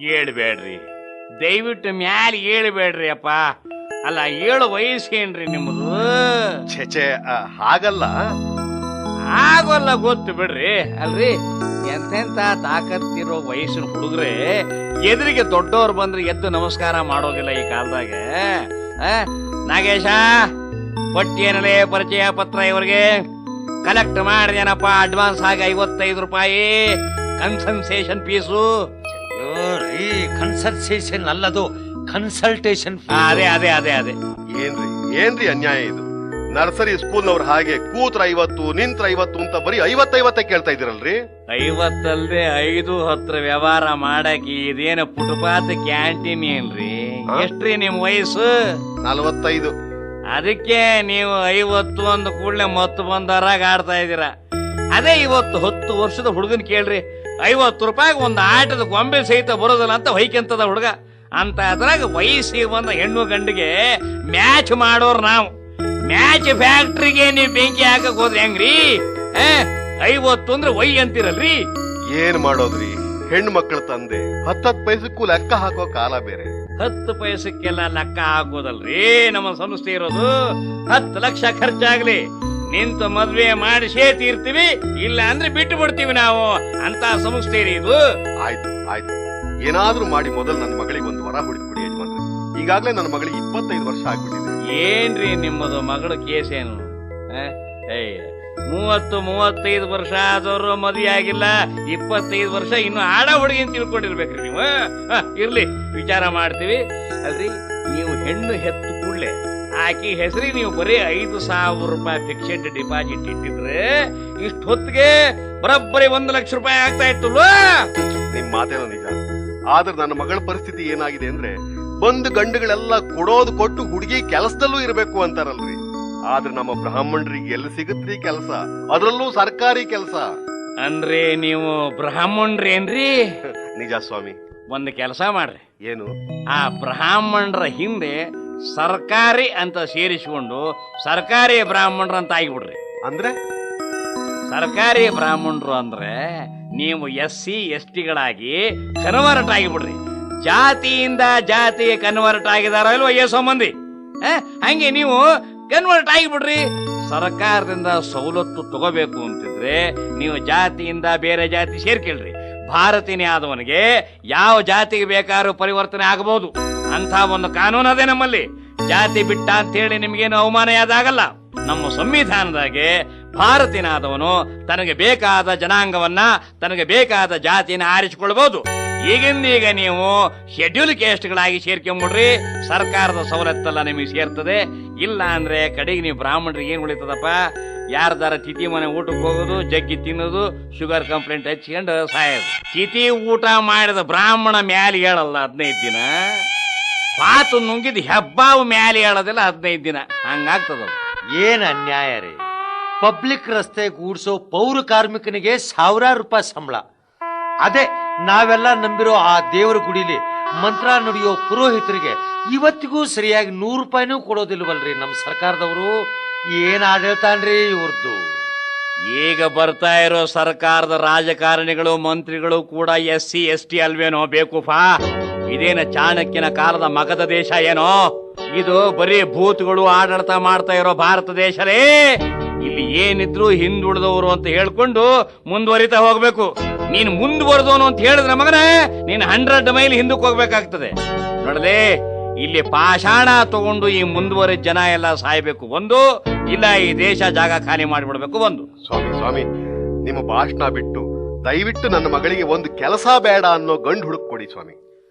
ಹೇಳ್ಬೇಡ್ರಿ, ದಯವಿಟ್ಟು ಮ್ಯಾಲ ಹೇಳ್ಬೇಡ್ರಿ ಅಪ್ಪ. ಅಲ್ಲ, 7 ವಯಸ್ಸೇನ್ರಿ ನಿಮ್ಮದು? ಛೆ ಹಾಗಲ್ಲ. ಆಗೋಲ್ಲ, ಗೊತ್ತು ಬಿಡ್ರಿ. ಅಲ್ರಿ, ಎಂತೆಂತ ತಾಕತ್ತಿರೋ ವಯಸ್ಸಿನ ಹುಡುಗ್ರೆ ಎದುರಿಗೆ ದೊಡ್ಡವ್ರು ಬಂದ್ರೆ ಎದ್ದು ನಮಸ್ಕಾರ ಮಾಡೋದಿಲ್ಲ ಈ ಕಾಲದಾಗ. ನಾಗೇಶ, ಪಟ್ಟಿಯನಲ್ಲೇ ಪರಿಚಯ ಪತ್ರ ಇವ್ರಿಗೆ ಕಲೆಕ್ಟ್ ಮಾಡಿದೇನಪ್ಪ. ಅಡ್ವಾನ್ಸ್ ಆಗಿ 55 ರೂಪಾಯಿ ಕನ್ಸಲ್ಟೇಷನ್ ಫೀಸು. ಕನ್ಸಲ್ಟೇಷನ್ ಅಲ್ಲದು, ಕನ್ಸಲ್ಟೇಷನ್. ಅದೇ ಏನ್ರಿ ಅನ್ಯಾಯ ಇದು? ನರ್ಸರಿ ಸ್ಕೂಲ್ನವ್ರು ಹಾಗೆ ಕೂತ್ರ 50 ನಿಂತ್ರ 50 ಅಂತ ಬರೀ 50 ಕೇಳ್ತಾ ಇದ್ದೀರಲ್ರಿ. 50 ಅಲ್ದೆ 5-10 ವ್ಯವಹಾರ ಮಾಡಕ್ಕೆ ಇದೇನು ಫುಟ್ಪಾತ್ ಕ್ಯಾಂಟೀನ್ ಏನ್ರಿ? ಎಷ್ಟ್ರಿ ನಿಮ್ ವಯಸ್ಸು? 45. ಅದಕ್ಕೆ ನೀವು 50 ಅಂದ ಕೂಡಲೇ ಮತ್ತು ಬಂದವರಾಗ ಆಡ್ತಾ ಇದ್ದೀರಾ. ಅದೇ ಇವತ್ತು 10 ವರ್ಷದ ಹುಡುಗನ್ ಕೇಳ್ರಿ, 50 ರೂಪಾಯಿಗೆ ಒಂದು ಆಟದ ಗೊಂಬೆ ಸಹಿತ ಬರೋದಿಲ್ಲ ಅಂತ ಹೊಯ್ಕೆಂತದ ಹುಡುಗ. ಅಂತ ಅದ್ರಾಗ ವಯಸ್ಸಿಗೆ ಬಂದ ಹೆಣ್ಣು ಗಂಡಿಗೆ ಮ್ಯಾಚ್ ಮಾಡೋರು ನಾವು. ಮ್ಯಾಚ್ ಫ್ಯಾಕ್ಟ್ರಿಗೆ ನೀವು ಬೆಂಕಿ ಹಾಕಕ್ ಹೋದ್ರಿ ಹೆಂಗ್ರಿ? 50 ಅಂದ್ರೆ ವೈ ಅಂತೀರಲ್ರಿ. ಏನ್ ಮಾಡೋದ್ರಿ, ಹೆಣ್ಣು ಮಕ್ಕಳ ತಂದೆ 10 ಪೈಸಕ್ಕೂ ಲೆಕ್ಕ ಹಾಕೋ ಕಾಲ ಬೇರೆ. 10 ಪೈಸಕ್ಕೆಲ್ಲ ಲೆಕ್ಕ ಹಾಕೋದಲ್ರಿ ನಮ್ಮ ಸಂಸ್ಥೆ ಇರೋದು. 10 ಲಕ್ಷ ಖರ್ಚಾಗ್ಲಿ, ನಿಂತು ಮದ್ವೆ ಮಾಡಿಸೇ ತೀರ್ತೀವಿ, ಇಲ್ಲ ಅಂದ್ರೆ ಬಿಟ್ಟು ಬಿಡ್ತೀವಿ ನಾವು ಅಂತ ಸಂಸ್ಥೆ ಇದು. ಆಯ್ತು, ಏನಾದ್ರೂ ಮಾಡಿ ಮೊದಲು ನನ್ನ ಮಗಳಿಗೆ ಒಂದು ವರ ಹುಡುಕ್ಬಿಡಿ ಯಜಮಾನ್ರೆ. ಈಗಾಗ್ಲೇ ನನ್ನ ಮಗಳಿಗೆ 25 ವರ್ಷ ಆಗ್ಬಿಟ್ಟಿದೆ. ಏನ್ರಿ ನಿಮ್ಮದು ಮಗಳ ಕೇಸ್ ಏನು? 35 ವರ್ಷ ಆದವರು ಮದುವೆ ಆಗಿಲ್ಲ, 25 ವರ್ಷ ಇನ್ನು ಆಡ ಹುಡುಗಿ ಅಂತ ತಿಳ್ಕೊಂಡಿರ್ಬೇಕ್ರಿ ನೀವು. ಇರ್ಲಿ, ವಿಚಾರ ಮಾಡ್ತೀವಿ. ಅಲ್ರಿ, ನೀವು ಹೆಣ್ಣು ಹೆತ್ತು ಕೂಡ್ಲೆ ಆಕಿ ಹೆಸರಿಗೆ ನೀವು ಬರೀ 5,000 ರೂಪಾಯಿ ಫಿಕ್ಸೆಡ್ ಡಿಪಾಸಿಟ್ ಇಟ್ಟಿದ್ರೆ ಇಷ್ಟು ಹೊತ್ತಿಗೆ ಬರೋಬ್ಬರಿ 1 ಲಕ್ಷ ರೂಪಾಯಿ ಆಗ್ತಾ ಇತ್ತಲ್ವಾ? ನಿಮ್ ಮಾತೇನೋ ನಿಜ. ಆದ್ರೆ ನನ್ನ ಮಗಳ ಪರಿಸ್ಥಿತಿ ಏನಾಗಿದೆ ಅಂದ್ರೆ, ಬಂದು ಗಂಡುಗಳೆಲ್ಲ ಕೊಡೋದು ಕೊಟ್ಟು ಹುಡುಗಿ ಕೆಲಸದಲ್ಲೂ ಇರಬೇಕು ಅಂತಾರಲ್ರಿ. ಆದ್ರೆ ನಮ್ಮ ಬ್ರಾಹ್ಮಣರಿಗೆ ಎಲ್ಲಿ ಸಿಗತ್ರಿ ಕೆಲಸ, ಅದರಲ್ಲೂ ಸರ್ಕಾರಿ ಕೆಲಸ. ಅಂದ್ರೆ ನೀವು ಬ್ರಾಹ್ಮಣರೇನ್ರಿ? ನಿಜ ಸ್ವಾಮಿ. ಒಂದು ಕೆಲಸ ಮಾಡ್ರಿ, ಏನು? ಆ ಬ್ರಾಹ್ಮಣರ ಹಿಂದೆ ಸರ್ಕಾರಿ ಅಂತ ಸೇರಿಸಿಕೊಂಡು ಸರ್ಕಾರಿ ಬ್ರಾಹ್ಮಣರು ಅಂತ ಆಗಿಬಿಡ್ರಿ. ಅಂದ್ರೆ ಸರ್ಕಾರಿ ಬ್ರಾಹ್ಮಣರು ಅಂದ್ರೆ ನೀವು SC STಗಳಾಗಿ ಕನ್ವರ್ಟ್ ಆಗಿಬಿಡ್ರಿ. ಜಾತಿಯಿಂದ ಜಾತಿಗೆ ಕನ್ವರ್ಟ್ ಆಗಿದಾರ ಇಲ್ವ ಎಷ್ಟೋ ಮಂದಿ, ಹಂಗೆ ನೀವು ಕನ್ವರ್ಟ್ ಆಗಿಬಿಡ್ರಿ. ಸರ್ಕಾರದಿಂದ ಸವಲತ್ತು ತಗೋಬೇಕು ಅಂತಿದ್ರೆ ನೀವು ಜಾತಿಯಿಂದ ಬೇರೆ ಜಾತಿ ಸೇರ್ಕೊಳ್ರಿ. ಭಾರತೀಯ ಆದವನಿಗೆ ಯಾವ ಜಾತಿಗೆ ಬೇಕಾದ್ರೂ ಪರಿವರ್ತನೆ ಆಗಬಹುದು ಅಂತ ಒಂದು ಕಾನೂನು ಅದೇ ನಮ್ಮಲ್ಲಿ. ಜಾತಿ ಬಿಟ್ಟ ಅಂತ ಹೇಳಿ ನಿಮ್ಗೇನು ಅವಮಾನ ಯಾದಾಗಲ್ಲ. ನಮ್ಮ ಸಂವಿಧಾನದಾಗೆ ಭಾರತೀಯನಾದವನು ತನಗೆ ಬೇಕಾದ ಜನಾಂಗವನ್ನ, ತನಗೆ ಬೇಕಾದ ಜಾತಿನ ಆರಿಸಿಕೊಳ್ಬಹುದು. ಈಗಿಂದೀಗ ನೀವು ಶೆಡ್ಯೂಲ್ ಕೇಸ್ಟ್ಗಳಾಗಿ ಸೇರ್ಕೊಂಡ್ಬಿಡ್ರಿ, ಸರ್ಕಾರದ ಸವಲತ್ತೆಲ್ಲ ನಿಮಗೆ ಸೇರ್ತದೆ. ಇಲ್ಲ ಅಂದ್ರೆ ಕಡೆಗೆ ನೀವು ಬ್ರಾಹ್ಮಣರಿಗೆ ಏನ್ ಉಳಿತದಪ್ಪ, ಯಾರ್ದಾರ ತಿಥಿ ಮನೆ ಊಟಕ್ಕೆ ಹೋಗೋದು, ಜಗ್ಗಿ ತಿನ್ನೋದು, ಶುಗರ್ ಕಂಪ್ಲೇಂಟ್ ಹಚ್ಕೊಂಡು ಸಾಯೋದು. ತಿಥಿ ಊಟ ಮಾಡಿದ ಬ್ರಾಹ್ಮಣ ಮ್ಯಾಲೆ ಹೇಳಲ್ಲ 15 ದಿನ, ಪಾತು ನುಂಗಿದ ಹೆಬ್ಬಾವು ಮ್ಯಾಲೆ ಹೇಳೋದಿಲ್ಲ 15 ದಿನ. ಹಂಗಾಗ್ತದ. ಏನ್ ಅನ್ಯಾಯ ರೀ! ಪಬ್ಲಿಕ್ ರಸ್ತೆ ಗೂಡ್ಸೋ ಪೌರ ಕಾರ್ಮಿಕನಿಗೆ 1000 ರೂಪಾಯಿ ಸಂಬಳ. ಅದೇ ನಾವೆಲ್ಲ ನಂಬಿರೋ ಆ ದೇವರ ಗುಡಿಲಿ ಮಂತ್ರ ನುಡಿಯೋ ಪುರೋಹಿತರಿಗೆ ಇವತ್ತಿಗೂ ಸರಿಯಾಗಿ 100 ರೂಪಾಯಿನೂ ಕೊಡೋದಿಲ್ವಲ್ರಿ ನಮ್ಮ ಸರ್ಕಾರದವರು. ಏನ್ ಆಡಳ್ತಾನ್ರಿ ಇವ್ರದ್ದು. ಈಗ ಬರ್ತಾ ಇರೋ ಸರ್ಕಾರದ ರಾಜಕಾರಣಿಗಳು, ಮಂತ್ರಿಗಳು ಕೂಡ SC ST ಅಲ್ವೇನೋ ಬೇಕೂಫಾ? ಇದೇನ ಚಾಣಕ್ಯನ ಕಾಲದ ಮಗದ ದೇಶ ಏನೋ? ಇದು ಬರೀ ಭೂತಗಳು ಆಡಳಿತ ಮಾಡ್ತಾ ಇರೋ ಭಾರತ ದೇಶರೇ. ಇಲ್ಲಿ ಏನಿದ್ರು ಹಿಂದುಳಿದವರು ಅಂತ ಹೇಳ್ಕೊಂಡು ಮುಂದುವರಿತಾ ಹೋಗ್ಬೇಕು. ನೀನ್ ಮುಂದುವರೆದವನು ಅಂತ ಹೇಳಿದ್ರೆ ಮಗನೇ, ನೀನ್ 100 ಮೈಲ್ ಹಿಂದಕ್ಕೆ ಹೋಗ್ಬೇಕಾಗ್ತದೆ. ನೋಡಲೇ, ಇಲ್ಲಿ ಪಾಷಾಣ ತಗೊಂಡು ಈ ಮುಂದುವರಿದ ಜನ ಎಲ್ಲ ಸಾಯ್ಬೇಕು ಒಂದು, ಇಲ್ಲ ಈ ದೇಶ ಜಾಗ ಖಾಲಿ ಮಾಡಿಬಿಡ್ಬೇಕು ಒಂದು. ಸ್ವಾಮಿ, ನಿಮ್ಮ ಭಾಷಣ ಬಿಟ್ಟು ದಯವಿಟ್ಟು ನನ್ನ ಮಗಳಿಗೆ ಒಂದು ಕೆಲಸ ಬೇಡ ಅನ್ನೋ ಗಂಡು ಹುಡುಕ್ ಕೊಡಿ ಸ್ವಾಮಿ.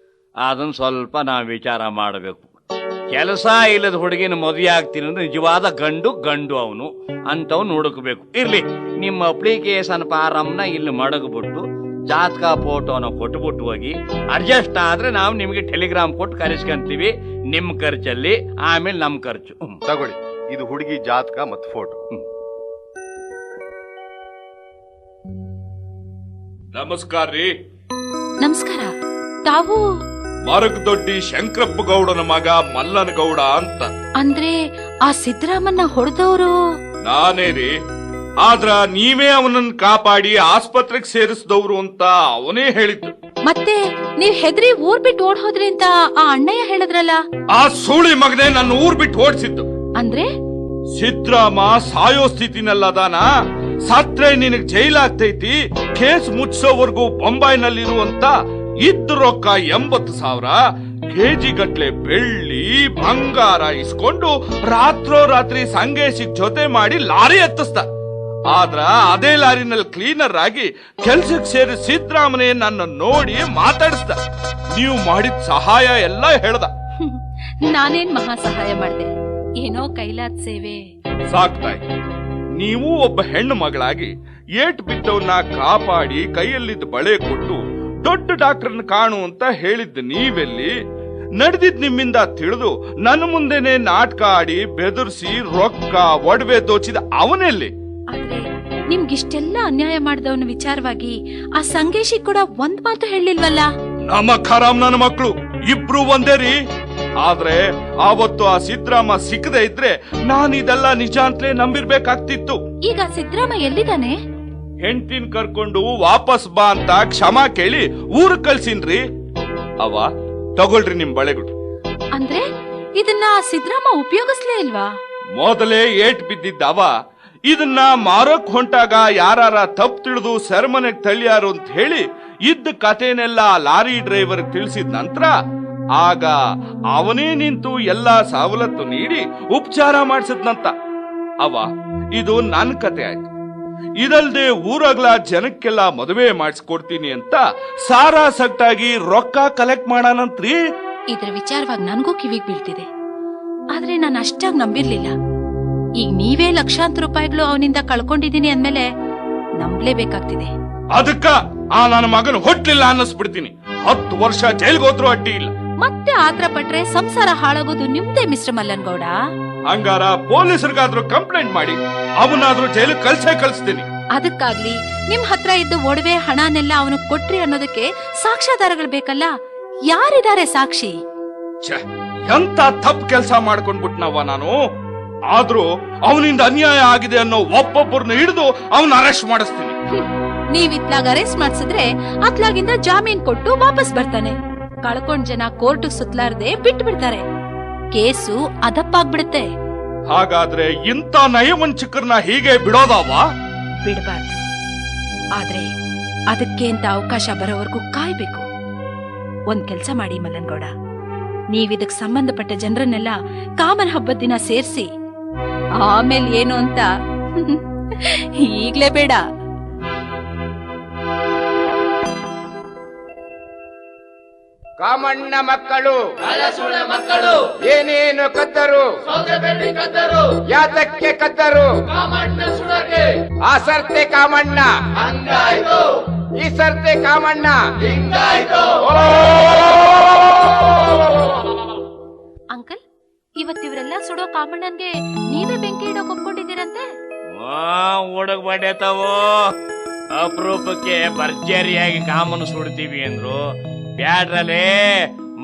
ಅದನ್ನ ಸ್ವಲ್ಪ ನಾವು ವಿಚಾರ ಮಾಡಬೇಕು. ಕೆಲಸ ಇಲ್ಲದ ಹುಡುಗಿನ ಮದುವೆ ಆಗ್ತೀನಿ ಅಂದ್ರೆ ನಿಜವಾದ ಗಂಡು ಅವನು ಅಂತವ್ನು ಹುಡುಕಬೇಕು. ಇರ್ಲಿ, ನಿಮ್ಮ ಅಪ್ಲಿಕೇಶನ್ ಫಾರಮ್ನ ಇಲ್ಲಿ ಮಡಗ್ಬಿಟ್ಟು ಜಾತಕ ಫೋಟೋನ ಕೊಟ್ಬಿಟ್ಟು ಹೋಗಿ, ಅಡ್ಜಸ್ಟ್ ಆದ್ರೆ ನಾವು ನಿಮ್ಗೆ ಟೆಲಿಗ್ರಾಮ್ ಕೊಟ್ಟು ಕರೆಸ್ಕೊಂತೀವಿ, ನಿಮ್ ಖರ್ಚಲ್ಲಿ, ಆಮೇಲೆ ನಮ್ ಖರ್ಚು. ತಗೊಳ್ಳಿ, ಇದು ಹುಡುಗಿ ಜಾತಕ ಮತ್ತು ಫೋಟೋ. ನಮಸ್ಕಾರ ರೀ. ನಮಸ್ಕಾರ. ತಾವು ಮರಗದೊಡ್ಡಿ ಶಂಕರಪ್ಪ ಗೌಡನ ಮಗ ಮಲ್ಲನ ಗೌಡ ಅಂತ. ಅಂದ್ರೆ ಆ ಸಿದ್ದರಾಮನ್ನ ಹೊಡೆದವರು ನಾನೇ ರೀ. ಆದ್ರ ನೀವೇ ಅವನನ್ನ ಕಾಪಾಡಿ ಆಸ್ಪತ್ರೆಗೆ ಸೇರಿಸಿದವ್ರು ಅಂತ ಅವನೇ ಹೇಳಿದ್ದು. ಮತ್ತೆ ನೀವ್ ಹೆದ್ರಿ ಊರ್ ಬಿಟ್ಟು ಓಡ್ ಹೋದ್ರಿ ಅಂತ ಆ ಅಣ್ಣಯ್ಯ ಹೇಳಿದ್ರಲ್ಲ? ಆ ಸೂಳಿ ಮಗನೇ ನನ್ನ ಊರ್ ಬಿಟ್ಟು ಓಡಿಸಿದ್ದು. ಅಂದ್ರೆ ಸಿದ್ರಾಮ ಸಾಯೋ ಸ್ಥಿತಿನಲ್ಲದಾನ, ಸತ್ರೆ ನಿನಗ್ ಜೈಲಾಗ್ತೈತಿ, ಕೇಸ್ ಮುಚ್ಚೋವರೆಗೂ ಬೊಂಬಾಯಿನಲ್ಲಿರುವಂತ ಇದ್ದ ರೊಕ್ಕ 80,000 ಕೆಜಿ ಗಟ್ಲೆ ಬೆಳ್ಳಿ ಬಂಗಾರ ಇಸ್ಕೊಂಡು ರಾತ್ರೋರಾತ್ರಿ ಸಂಗೇಶಿಗ್ ಜೊತೆ ಮಾಡಿ ಲಾರಿ ಹತ್ತಿಸ್ದ. ಆದ್ರ ಅದೇ ಲಾರಿನಲ್ಲಿ ಕ್ಲೀನರ್ ಆಗಿ ಕೆಲ್ಸಕ್ಕೆ ಸೇರಿ ಸಿದ್ರಾಮನೆ ನನ್ನ ನೋಡಿ ಮಾತಾಡಿಸ್ದ. ನೀವು ಮಾಡಿದ ಸಹಾಯ ಎಲ್ಲ ಹೇಳ್ದ. ನಾನೇನ್ ಮಹಾ ಸಹಾಯ ಮಾಡ್ದೆ, ಏನೋ ಕೈಲಾದ ಸೇವೆ. ಸಾಕ್ತಾಯಿ, ನೀವು ಒಬ್ಬ ಹೆಣ್ಣು ಮಗಳಾಗಿ ಏಟ್ ಬಿದ್ದವನ್ನ ಕಾಪಾಡಿ ಕೈಯಲ್ಲಿದ್ದ ಬಳೆ ಕೊಟ್ಟು ದೊಡ್ಡ ಡಾಕ್ಟರ್ನ ಕಾಣು ಅಂತ ಹೇಳಿದ್ದ ನೀವೆಲ್ಲಿ? ನಡೆದಿದ್ ನಿಮ್ಮಿಂದ ತಿಳಿದು ನನ್ನ ಮುಂದೆನೆ ನಾಟಕ ಆಡಿ ಬೆದರ್ಸಿ ರೊಕ್ಕ ಒಡವೆ ದೋಚಿದ ಅವನೆಲ್ಲಿ? ಆದ್ರೆ ನಿಮ್ಗಿಷ್ಟೆಲ್ಲ ಅನ್ಯಾಯ ಮಾಡಿದವನ ವಿಚಾರವಾಗಿ ಆ ಸಂಗೇಶಿ ಕೂಡ ಒಂದ್ ಮಾತು ಹೇಳಿಲ್ವಲ್ಲ? ನಮ್ಮ ಖರಾಮ್ ನನ್ನ ಮಕ್ಕಳು ಇಬ್ರು ಒಂದೇ ರೀ. ಆದ್ರೆ ಆವತ್ತು ಆ ಸಿದ್ರಾಮ ಸಿಕ್ಕದೆ ಇದ್ರೆ ನಾನು ಇದೆಲ್ಲ ನಿಜ ಅಂತಲೇ ನಂಬಿರ್ಬೇಕಾಗ್ತಿತ್ತು. ಈಗ ಸಿದ್ರಾಮ ಎಲ್ಲಿದ್ದಾನೆ? ಹೆಂಡತಿನ ಕರ್ಕೊಂಡು ವಾಪಸ್ ಬಾ ಅಂತ ಕ್ಷಮಾ ಕೇಳಿ ಊರು ಕಳ್ಸಿನ್ರಿ. ಅವ ತಗೊಳ್ರಿ ನಿಮ್ ಬಳೆಗಳು. ಅಂದ್ರೆ ಇದನ್ನ ಸಿದ್ರಾಮ ಉಪಯೋಗಿಸ್ಲೇ ಇಲ್ವಾ? ಮೊದಲೇ ಏಟ್ ಬಿದ್ದಿದ್ದ ಅವ ಇದನ್ನ ಮಾರೋಕ್ ಹೊಂಟಾಗ ಯಾರಾರ ತಪ್ಪು ತಿಳಿದು ಸೆರೆಮನೆಗ್ ತಳ್ಳಿಯಾರು ಅಂತ ಹೇಳಿ ಇದ್ದ ಕಥೆನೆಲ್ಲ ಲಾರಿ ಡ್ರೈವರ್ ತಿಳಿಸಿದ ನಂತರ ಆಗ ಅವನೇ ನಿಂತು ಎಲ್ಲಾ ಸವಲತ್ತು ನೀಡಿ ಉಪಚಾರ ಮಾಡಿಸಿದ್ನಂತ. ಅವ ಇದು ನನ್ ಕತೆ ಆಯ್ತು. ಇದಲ್ದೆ ಊರಗ್ಲ ಜನಕ್ಕೆಲ್ಲ ಮದುವೆ ಮಾಡಿಸ್ಕೊಡ್ತೀನಿ ಅಂತ ಸಾರಾ ಸಟ್ಟಾಗಿ ರೊಕ್ಕ ಕಲೆಕ್ಟ್ ಮಾಡಾನಂತ್ರಿ. ಇದ್ರ ವಿಚಾರವಾಗಿ ನನ್ಗೂ ಕಿವಿಗ್ ಬೀಳ್ತಿದೆ, ಆದ್ರೆ ನಾನು ಅಷ್ಟಾಗಿ ನಂಬಿರ್ಲಿಲ್ಲ. ಈಗ ನೀವೇ ಲಕ್ಷಾಂತರ ರೂಪಾಯಿಗಳು ಅವನಿಂದ ಕಳ್ಕೊಂಡಿದೀನಿ ಅಂದ್ಮೇಲೆ ನಂಬ್ಲೇಬೇಕಾಗ್ತಿದೆ. ಅದಕ್ಕ ಆ ನನ್ನ ಮಗನ ಹೊಟ್ಲಿಲ್ಲ ಅನ್ನಿಸ್ಬಿಡ್ತೀನಿ. 10 ವರ್ಷ ಜೈಲ್ಗೆ ಹೋದ್ರು ಅಡ್ಡಿ ಇಲ್ಲ. ಮತ್ತೆ ಆತರ ಪಟ್ರೆ ಸಂಸಾರ ಹಾಳಾಗೋದು ನಿಮ್ದೇ ಮಿಸ್ಟರ್ ಮಲ್ಲನ್ಗೌಡ. ಹಂಗಾರ ಪೊಲೀಸರಿಗಾದ್ರೂ ಕಂಪ್ಲೇಂಟ್ ಮಾಡಿ ಅವನಾದ್ರೂ ಜೈಲು ಕಳ್ಸ್ತೀನಿ. ಅದಕ್ಕಾಗ್ಲಿ ನಿಮ್ ಹತ್ರ ಇದ್ದ ಒಡವೆ ಹಣನೆಲ್ಲ ಅವನು ಕೊಟ್ರಿ ಅನ್ನೋದಕ್ಕೆ ಸಾಕ್ಷ್ಯಾಧಾರಗಳು ಬೇಕಲ್ಲ. ಯಾರಿದ್ದಾರೆ ಸಾಕ್ಷಿ? ಎಂತ ತಪ್ಪು ಕೆಲಸ ಮಾಡ್ಕೊಂಡ್ಬಿಟ್ನವ ನಾನು. ಆದ್ರೂ ಅವನಿಂದ ಅನ್ಯಾಯ ಆಗಿದೆ ಅನ್ನೋ ಒಬ್ಬೊಬ್ಬರನ್ನ ಹಿಡಿದು ಅವನ ಅರೆಸ್ಟ್ ಮಾಡಿಸ್ತೀನಿ. ನೀವಿತ್ಲಾಗ ಅರೆಸ್ಟ್ ಮಾಡ್ಸಿದ್ರೆ ಅತ್ಲಾಗಿಂದ ಜಾಮೀನ್ ಕೊಟ್ಟು ವಾಪಸ್ ಬರ್ತಾನೆ. ಕಳ್ಕೊಂಡ್ ಜನ ಕೋರ್ಟ್ ಸುತ್ತಲಾರ್ದೆ ಬಿಟ್ಟು ಬಿಡ್ತಾರೆ. ಕೇಸು ಅದಪ್ಪಾಗ್ಬಿಡುತ್ತೆ. ಹಾಗಾದ್ರೆ ಇಂಥ ನಯವಂಚಕರನ್ನ ಹೀಗೆ ಬಿಡೋದವ? ಬಿಡಬಾರ್ದು. ಆದ್ರೆ ಅದಕ್ಕೆ ಅಂತ ಅವಕಾಶ ಬರೋವರೆಗೂ ಕಾಯ್ಬೇಕು. ಒಂದ್ ಕೆಲ್ಸ ಮಾಡಿ ಮಲ್ಲನ್ಗೌಡ, ನೀವಿದಕ್ ಸಂಬಂಧಪಟ್ಟ ಜನರನ್ನೆಲ್ಲ ಕಾಮನ ಹಬ್ಬದ ದಿನ ಸೇರ್ಸಿ, ಆಮೇಲೆ ಏನು ಅಂತ ಈಗ್ಲೇ ಬೇಡ. ಕಾಮಣ್ಣ ಮಕ್ಕಳು ಏನೇನು ಕದ್ದರು, ಯಾತಕ್ಕೆ ಕದ್ದರು? ಆ ಸರ್ತೆ ಕಾಮಣ್ಣ, ಈ ಸರ್ತೆ ಕಾಮಣ್ಣ. ಅಂಕಲ್, ಇವತ್ತಿವರೆಲ್ಲ ಸುಡೋ ಕಾಮಣ್ಣನ್ಗೆ ನೀವೇ ಬೆಂಕಿ ಇಡೋಕ್ ಒಪ್ಕೊಂಡಿದ್ದೀರಂತೆ. ಓಡಕ್ ಬಡ್ತಾವೋ, ಅಪರೂಪಕ್ಕೆ ಭರ್ಜರಿಯಾಗಿ ಕಾಮನ್ನು ಸುಡ್ತೀವಿ ಅಂದ್ರು. ಬ್ಯಾಡ್ರಲ್ಲೇ,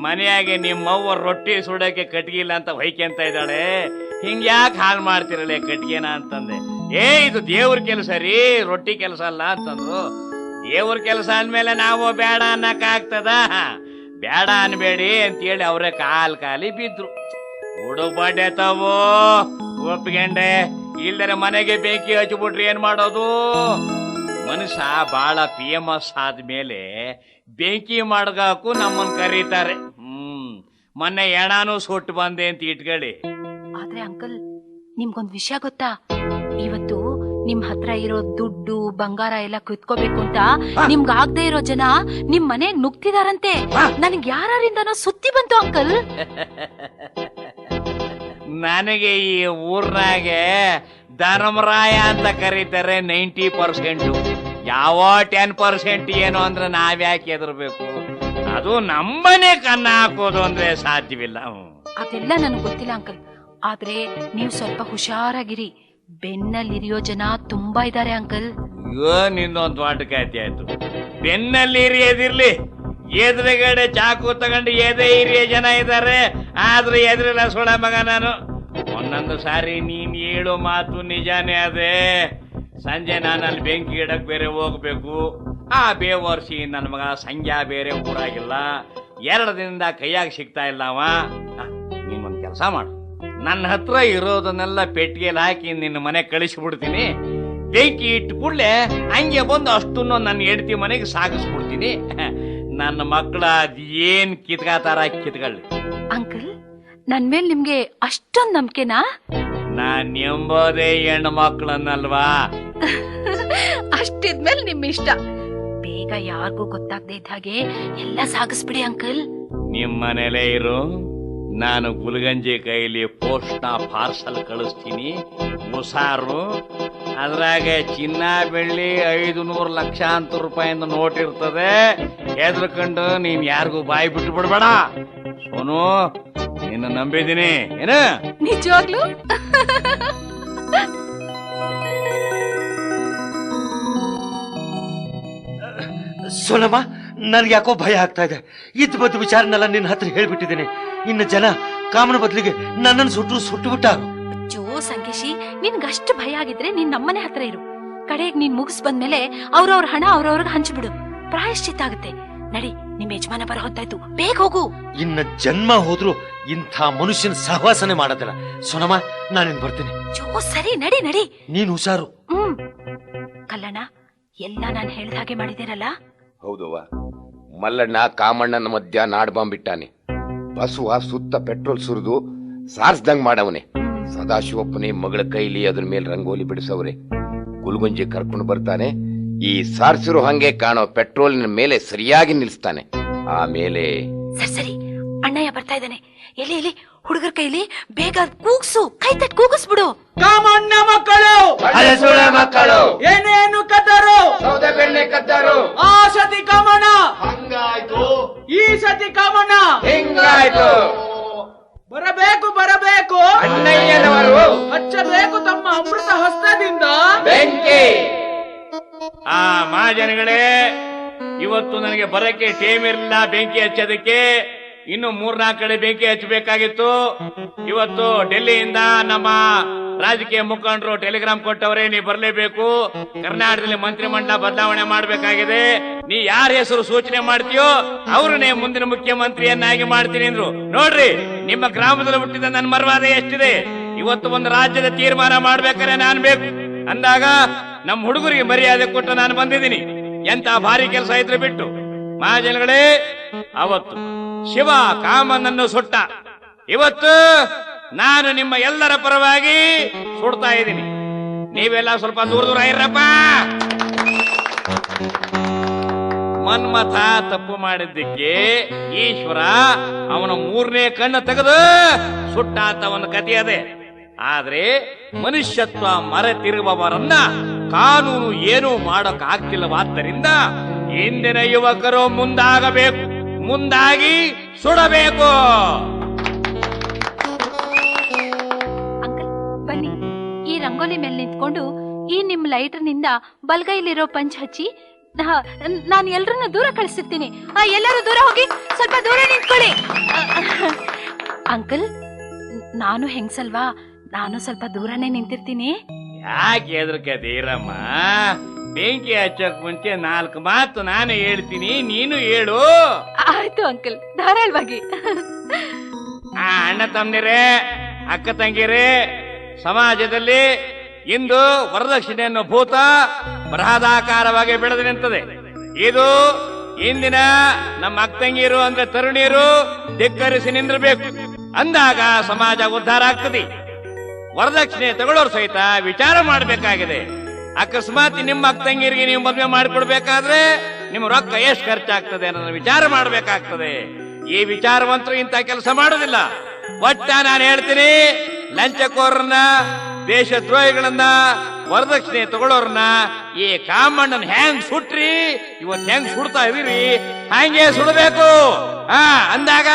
ಮನೆಯಾಗೆ ನಿಮ್ಮವ್ವ ರೊಟ್ಟಿ ಸುಡಕ್ಕೆ ಕಟ್ಗಿಲ್ಲ ಅಂತ ಹೊಯ್ಕೆಂತ ಇದ್ದಾಳೆ. ಹಿಂಗ್ಯಾಕ್ ಹಾಳು ಮಾಡ್ತಿರಲ್ಲ ಕಟ್ಗೆನ ಅಂತಂದೆ. ಇದು ದೇವ್ರ ಕೆಲಸ ರೀ, ರೊಟ್ಟಿ ಕೆಲಸ ಅಲ್ಲ ಅಂತಂದ್ರು. ದೇವ್ರ ಕೆಲಸ ಅಂದ್ಮೇಲೆ ನಾವು ಬೇಡ ಅನ್ನಕ್ ಆಗ್ತದ? ಬೇಡ ಅನ್ಬೇಡಿ ಅಂತೇಳಿ ಅವ್ರೆ ಕಾಲಿ ಬಿದ್ರು. ಹುಡುಗ ಬಡ್ತಾವೋ ಒಪ್ಪಿಗೆಂಡೆ, ಇಲ್ದರೆ ಮನೆಗೆ ಬೆಂಕಿ ಹಚ್ಚಿಬಿಟ್ರಿ ಏನ್ ಮಾಡೋದು? ಮನುಷ್ಯ ಬಾಳ ಫೇಮಸ್ ಆದ್ಮೇಲೆ ಬೆಂಕಿ ಮಾಡ್ಗಾಕು ನಮ್ಮನ್ ಕರೀತಾರೆ. ಮೊನ್ನೆ ಎಣಾನು ಸುಟ್ಟು ಬಂದೆ ಅಂತ ಇಟ್ಕೊಳ್ಳಿ. ಆದ್ರೆ ಅಂಕಲ್, ನಿಮ್ಗೊಂದ್ ವಿಷಯ ಗೊತ್ತಾ? ಇವತ್ತು ನಿಮ್ ಹತ್ರ ಇರೋ ದುಡ್ಡು ಬಂಗಾರ ಎಲ್ಲ ಕಿತ್ಕೋಬೇಕು ಅಂತ ನಿಮ್ಗಾಗ್ದೇ ಇರೋ ಜನ ನಿಮ್ ಮನೆಗ್ ನುಗ್ತಿದಾರಂತೆ. ನನ್ಗ್ ಯಾರಿಂದನೋ ಸುದ್ದಿ ಬಂತು ಅಂಕಲ್. ನನಗೆ ಈ ಊರ್ನಾಗೆ ಧರ್ಮರಾಯ ಅಂತ ಕರೀತಾರೆ 90%. ಯಾವ 10% ಏನು ಅಂದ್ರೆ ನಾವ್ಯಾಕೆ ಎದರ್ಬೇಕು? ಅದು ನಮ್ಮನೆ ಕನ್ನ ಹಾಕೋದು ಅಂದ್ರೆ ಸಾಧ್ಯವಿಲ್ಲ. ಅದೆಲ್ಲ ನನಗ್ ಗೊತ್ತಿಲ್ಲ ಅಂಕಲ್, ಆದ್ರೆ ನೀವು ಸ್ವಲ್ಪ ಹುಷಾರಾಗಿರಿ. ಬೆನ್ನಲ್ಲಿರಿಯೋ ಜನ ತುಂಬಾ ಇದಾರೆ ಅಂಕಲ್. ಅಯ್ಯೋ, ನಿನ್ನೊಂದು ದೊಡ್ಡ ಕತೆ ಆಯ್ತು. ಬೆನ್ನಲ್ಲಿ ಇರಿಯದಿರ್ಲಿ, ಎದುರುಗಡೆ ಚಾಕು ತಗೊಂಡು ಎದೆ ಹಿರಿಯ ಜನ ಇದ್ದಾರೆ, ಆದ್ರೆ ಎದುರಿಲ್ಲ ಸುಳ ಮಗ ನಾನು. ಒಂದೊಂದು ಸಾರಿ ನೀನ್ ಹೇಳೋ ಮಾತು ನಿಜಾನೇ ಅದೇ. ಸಂಜೆ ನಾನಲ್ಲಿ ಬೆಂಕಿ ಇಡಕ್ ಬೇರೆ ಹೋಗ್ಬೇಕು. ಆ ಬೇವರ್ಸಿ ನನ್ನ ಮಗ ಸಂಜೆ ಬೇರೆ ಊರಾಗಿಲ್ಲ. 2 ದಿನದಿಂದ ಕೈಯಾಗ ಸಿಗ್ತಾ ಇಲ್ಲ ಅವ. ನೀನೊಂದ್ ಕೆಲಸ ಮಾಡು, ನನ್ನ ಹತ್ರ ಇರೋದನ್ನೆಲ್ಲ ಪೆಟ್ಟಿಗೆಲ್ ಹಾಕಿ ನಿನ್ನ ಮನೆ ಕಳಿಸ್ಬಿಡ್ತೀನಿ. ಬೆಂಕಿ ಇಟ್ಟು ಕೂಡಲೇ ಹಂಗೆ ಬಂದು ಅಷ್ಟನ್ನು ನನ್ನ ಹೆಂಡತಿ ಮನೆಗೆ ಸಾಗಿಸ್ಬಿಡ್ತೀನಿ. ನನ್ನ ಮಕ್ಕಳ ಏನ್ ಕಿತ್ಕಾತಾರ ಕಿತ್ಕೊಳ್ಳಿ. ಅಂಕಲ್, ನನ್ ಮೇಲ್ ನಿಮ್ಗೆ ಅಷ್ಟೊಂದ್ ನಂಬಿಕೆನಾ? ನಾನ್ ಎಂಬೋದೇ ಹೆಣ್ಣು ಮಕ್ಕಳನ್ನಲ್ವಾ? ಅಷ್ಟಿದ್ಮೇಲೆ ನಿಮ್ ಇಷ್ಟ. ಬೇಗ ಯಾರಿಗೂ ಗೊತ್ತಾಗದೆ ಇದ್ದ ಹಾಗೆ ಎಲ್ಲ ಸಾಗಿಸ್ಬಿಡಿ ಅಂಕಲ್. ನಿಮ್ ಮನೇಲೇ ಇರು, ನಾನು ಗುಲ್ಗಂಜಿ ಕೈಲಿ ಪೋಸ್ಟ್ ಪಾರ್ಸಲ್ ಕಳಿಸ್ತೀನಿ. ಮುಸಾರು ಅದ್ರಾಗ ಚಿನ್ನ ಬೆಳ್ಳಿ 500 ಲಕ್ಷಾಂತರ ರೂಪಾಯಿಂದ ನೋಟ್ ಇರ್ತದೆ. ಹೆದರ್ಕೊಂಡು ನೀನ್ ಯಾರಿಗೂ ಬಾಯಿ ಬಿಟ್ಟು ಬಿಡ್ಬೇಡ. ಸೋನು, ನಿನ್ನ ನಂಬಿದ್ದೀನಿ ಏನ? ನಿಜವಾಗ್ಲು? ಸೋನಮ್ಮ, ನನ್ಗೆ ಯಾಕೋ ಭಯ ಆಗ್ತಾ ಇದೆ. ಇದ್ ಬದ್ದು ವಿಚಾರನೆಲ್ಲ ನಿನ್ನ ಹತ್ರ ಹೇಳ್ಬಿಟ್ಟಿದ್ದೇನೆ. ಇನ್ನು ಜನ ಕಾಮನ ಬದಲಿಗೆ ನನ್ನನ್ನು ಸುಟ್ಟು ಬಿಟ್ಟಾರು. ಜೋ ಸಂಕೇಶಿ, ನಿನ್ಗಷ್ಟು ಭಯ ಆಗಿದ್ರೆ ನೀನ್ ನಮ್ಮನೆ ಹತ್ರ ಇರು. ಕಡೆಗ್ ನೀನ್ ಮುಗಿಸ್ ಬಂದ್ಮೇಲೆ ಅವ್ರವ್ರ ಹಣ ಅವ್ರವ್ರಿಗೆ ಹಂಚ್ಬಿಡು. ಪ್ರಾಯಶ್ಚಿತ್ತ ಆಗುತ್ತೆ. ನಡಿ, ನಿಮ್ ಯಜಮಾನ ಬರ ಹೊತ್ತಾಯ್ತು, ಬೇಗ ಹೋಗು. ಇನ್ನ ಜನ್ಮ ಹೋದ್ರು ಇಂಥ ಮನುಷ್ಯನ ಸಹವಾಸನೆ ಮಾಡೋದಿಲ್ಲ. ಸೋನಮ್ಮ, ನಾನಿನ್ ಬರ್ತೀನಿ. ಜೋ ಸರಿ, ನಡಿ ನಡಿ. ನೀನ್ ಹುಷಾರು. ಕಲ್ಲಣ್ಣ, ಎಲ್ಲ ನಾನ್ ಹೇಳ್ದ ಹಾಗೆ ಮಾಡಿದಿರಲ್ಲ? ಹೌದವ್ವ. ಮಲ್ಲಣ್ಣ ಕಾಮಣ್ಣನ ಮಧ್ಯ ನಾಡ್ ಬಾಂಬ್ ಬಿಟ್ಟಾನೆ. ಬಸವ ಸುತ್ತ ಪೆಟ್ರೋಲ್ ಸುರಿದು ಸಾರ್ಸ್ದಂಗ್ ಮಾಡವನೆ. ಸದಾಶಿವಪ್ಪನೇ ಮಗಳ ಕೈಲಿ ಅದ್ರ ಮೇಲೆ ರಂಗೋಲಿ ಬಿಡಿಸವ್ರೆ. ಗುಲ್ಗುಂಜಿ ಕರ್ಕೊಂಡು ಬರ್ತಾನೆ. ಈ ಸಾರ್ಸಿರೋ ಹಂಗೆ ಕಾಣೋ ಪೆಟ್ರೋಲಿನ ಮೇಲೆ ಸರಿಯಾಗಿ ನಿಲ್ಲಿಸ್ತಾನೆ. ಆಮೇಲೆ ಸರಿ ಅಣ್ಣಯ್ಯ ಬರ್ತಾ ಇದ್ದಾನೆ. ಎಲ್ಲಿ ಎಲ್ಲಿ ಹುಡುಗರ ಕೈಲಿ ಬೇಗ ಕೂಗ್ಸು, ಕೈ ತಟ್ ಕೂಗಿಸ್ಬಿಡು. ಕಾಮಣ್ಣ ಮಕ್ಕಳು ಮಕ್ಕಳು ಏನೇನು ಕದ್ದರು, ಸೌದೆ ಬೆಣ್ಣೆ ಕದ್ದರು, ಆ ಸತಿ ಕಾಮಣ್ಣ ಹಂಗಾಯ್ತು. ಈ ಸತಿ ಕಾಮಣ್ಣ ಹಿಂಗಾಯ್ತು. ಬರಬೇಕು ಅಣ್ಣಯ್ಯನವರು ಹಚ್ಚಬೇಕು ತಮ್ಮ ಅಮೃತ ಹಸ್ತದಿಂದ ಬೆಂಕಿ. ಮಹಾಜನಗಳೇ, ಇವತ್ತು ನನಗೆ ಬರಕ್ಕೆ ಟೈಮ್ ಇರಲಿಲ್ಲ ಬೆಂಕಿ ಹಚ್ಚೋದಕ್ಕೆ. ಇನ್ನು 3-4 ಕಡೆ ಬೆಂಕಿ ಹಚ್ಚಬೇಕಾಗಿತ್ತು. ಇವತ್ತು ಡೆಲ್ಲಿಯಿಂದ ನಮ್ಮ ರಾಜಕೀಯ ಮುಖಂಡರು ಟೆಲಿಗ್ರಾಮ್ ಕೊಟ್ಟವ್ರೆ, ನೀ ಬರಲೇಬೇಕು, ಕರ್ನಾಟಕದಲ್ಲಿ ಮಂತ್ರಿಮಂಡಲ ಬದಲಾವಣೆ ಮಾಡಬೇಕಾಗಿದೆ, ನೀ ಯಾರ ಹೆಸರು ಸೂಚನೆ ಮಾಡ್ತೀಯೋ ಅವ್ರನ್ನೇ ಮುಂದಿನ ಮುಖ್ಯಮಂತ್ರಿಯನ್ನಾಗಿ ಮಾಡ್ತೀನಿ ಅಂದ್ರು. ನೋಡ್ರಿ, ನಿಮ್ಮ ಗ್ರಾಮದಲ್ಲಿ ಹುಟ್ಟಿದ ನನ್ನ ಮರ್ವಾದೆ ಎಷ್ಟಿದೆ. ಇವತ್ತು ಒಂದು ರಾಜ್ಯದ ತೀರ್ಮಾನ ಮಾಡ್ಬೇಕಾದ್ರೆ ನಾನು ಬೇಕು ಅಂದಾಗ ನಮ್ಮ ಹುಡುಗರಿಗೆ ಮರ್ಯಾದೆ ಕೊಟ್ಟು ನಾನು ಬಂದಿದ್ದೀನಿ. ಎಂತ ಭಾರಿ ಕೆಲಸ ಇದ್ರೆ ಬಿಟ್ಟು. ಮಹಾಜನಗಳೇ, ಅವತ್ತು ಶಿವ ಕಾಮನನ್ನು ಸುಟ್ಟ. ಇವತ್ತು ನಾನು ನಿಮ್ಮ ಎಲ್ಲರ ಪರವಾಗಿ ಸುಡ್ತಾ ಇದ್ದೀನಿ. ನೀವೆಲ್ಲ ಸ್ವಲ್ಪ ದೂರ ಇರಪ್ಪ. ಮನ್ಮಥ ತಪ್ಪು ಮಾಡಿದ್ದಕ್ಕೆ ಈಶ್ವರ ಅವನ 3ನೇ ಕಣ್ಣು ತೆಗೆದು ಸುಟ್ಟಾತ ಒಂದು ಕಥೆ ಅದೇ. ಆದ್ರೆ ಮನುಷ್ಯತ್ವ ಮರೆತಿರುವವರನ್ನ ಕಾನೂನು ಏನೂ ಮಾಡೋಕ್ಕಾಗ್ತಿಲ್ಲವಾದ್ದರಿಂದ ಇಂದಿನ ಯುವಕರು ಮುಂದಾಗಬೇಕು, ಮುಂದಾಗಿ ಸುಡಬೇಕು. ಅಂಕಲ್ ಬನ್ನಿ, ಈ ರಂಗೋಲಿ ಮೇಲೆ ನಿಂತ್ಕೊಂಡು ಈ ನಿಮ್ ಲೈಟರ್ ನಿಂದ ಬಲ್ಗೈಲಿರೋ ಪಂಚ್ ಹಚ್ಚಿ ನಾನು ಎಲ್ರನ್ನೂ ದೂರ ಕಳಿಸಿರ್ತೀನಿ. ಎಲ್ಲರೂ ದೂರ ಹೋಗಿ, ಸ್ವಲ್ಪ ದೂರ ನಿಂತ್ಕೊಳ್ಳಿ. ಅಂಕಲ್, ನಾನು ಹೆಂಗ್ಸಲ್ವಾ, ನಾನು ಸ್ವಲ್ಪ ದೂರನೇ ನಿಂತಿರ್ತೀನಿ. ಯಾಕೆ ಹೆದರ್ಕದೀರಮ್ಮ? ಬೆಂಕಿ ಹಚ್ಚಕ್ ಮುಂಚೆ 4 ಮಾತು ನಾನು ಹೇಳ್ತೀನಿ, ನೀನು ಹೇಳು. ಆಯ್ತು ಅಂಕಲ್, ಧಾರಾಳವಾಗಿ. ಅಣ್ಣ ತಮ್ಮನಿರೇ, ಅಕ್ಕ ತಂಗಿರೇ, ಸಮಾಜದಲ್ಲಿ ಇಂದು ವರದಕ್ಷಿಣೆ ಅನ್ನೋ ಭೂತ ಬೃಹದಾಕಾರವಾಗಿ ಬೆಳೆದು ನಿಂತದೆ. ಇದು ಇಂದಿನ ನಮ್ಮ ಅಕ್ಕ ತಂಗಿಯರು ಅಂದ್ರೆ ತರುಣಿಯರು ಧಿಕ್ಕರಿಸಿ ನಿಂದಿರಬೇಕು. ಅಂದಾಗ ಸಮಾಜ ಉದ್ಧಾರ ಆಗ್ತದೆ. ವರದಕ್ಷಿಣೆ ತಗೊಳ್ಳೋರು ಸಹಿತ ವಿಚಾರ ಮಾಡಬೇಕಾಗಿದೆ. ಅಕಸ್ಮಾತ್ ನಿಮ್ಮ ಅಕ್ಕ ತಂಗಿಯರಿಗೆ ನೀವು ಮದುವೆ ಮಾಡಿಕೊಡ್ಬೇಕಾದ್ರೆ ನಿಮ್ಮ ರೊಕ್ಕ ಎಷ್ಟು ಖರ್ಚಾಗ್ತದೆ ಅನ್ನೋದನ್ನ ವಿಚಾರ ಮಾಡಬೇಕಾಗ್ತದೆ. ಈ ವಿಚಾರವಂತರು ಇಂಥ ಕೆಲಸ ಮಾಡೋದಿಲ್ಲ. ಒಟ್ಟ ನಾನು ಹೇಳ್ತೀನಿ, ಲಂಚಕೋರನ್ನ, ದೇಶದ್ರೋಹಿಗಳನ್ನ, ವರದಕ್ಷಿಣೆ ತಗೊಳ್ಳೋರ್ನ ಈ ಕಾಮಣ್ಣನ ಹೆಂಗ್ ಸುಟ್ರಿ, ಇವತ್ತು ಹೆಂಗ್ ಸುಡ್ತಾ ಇದೀರಿ, ಹಂಗೆ ಸುಡಬೇಕು. ಅಂದಾಗ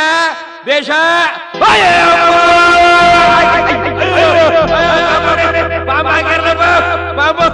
ದೇಶ ಬಾಬಾ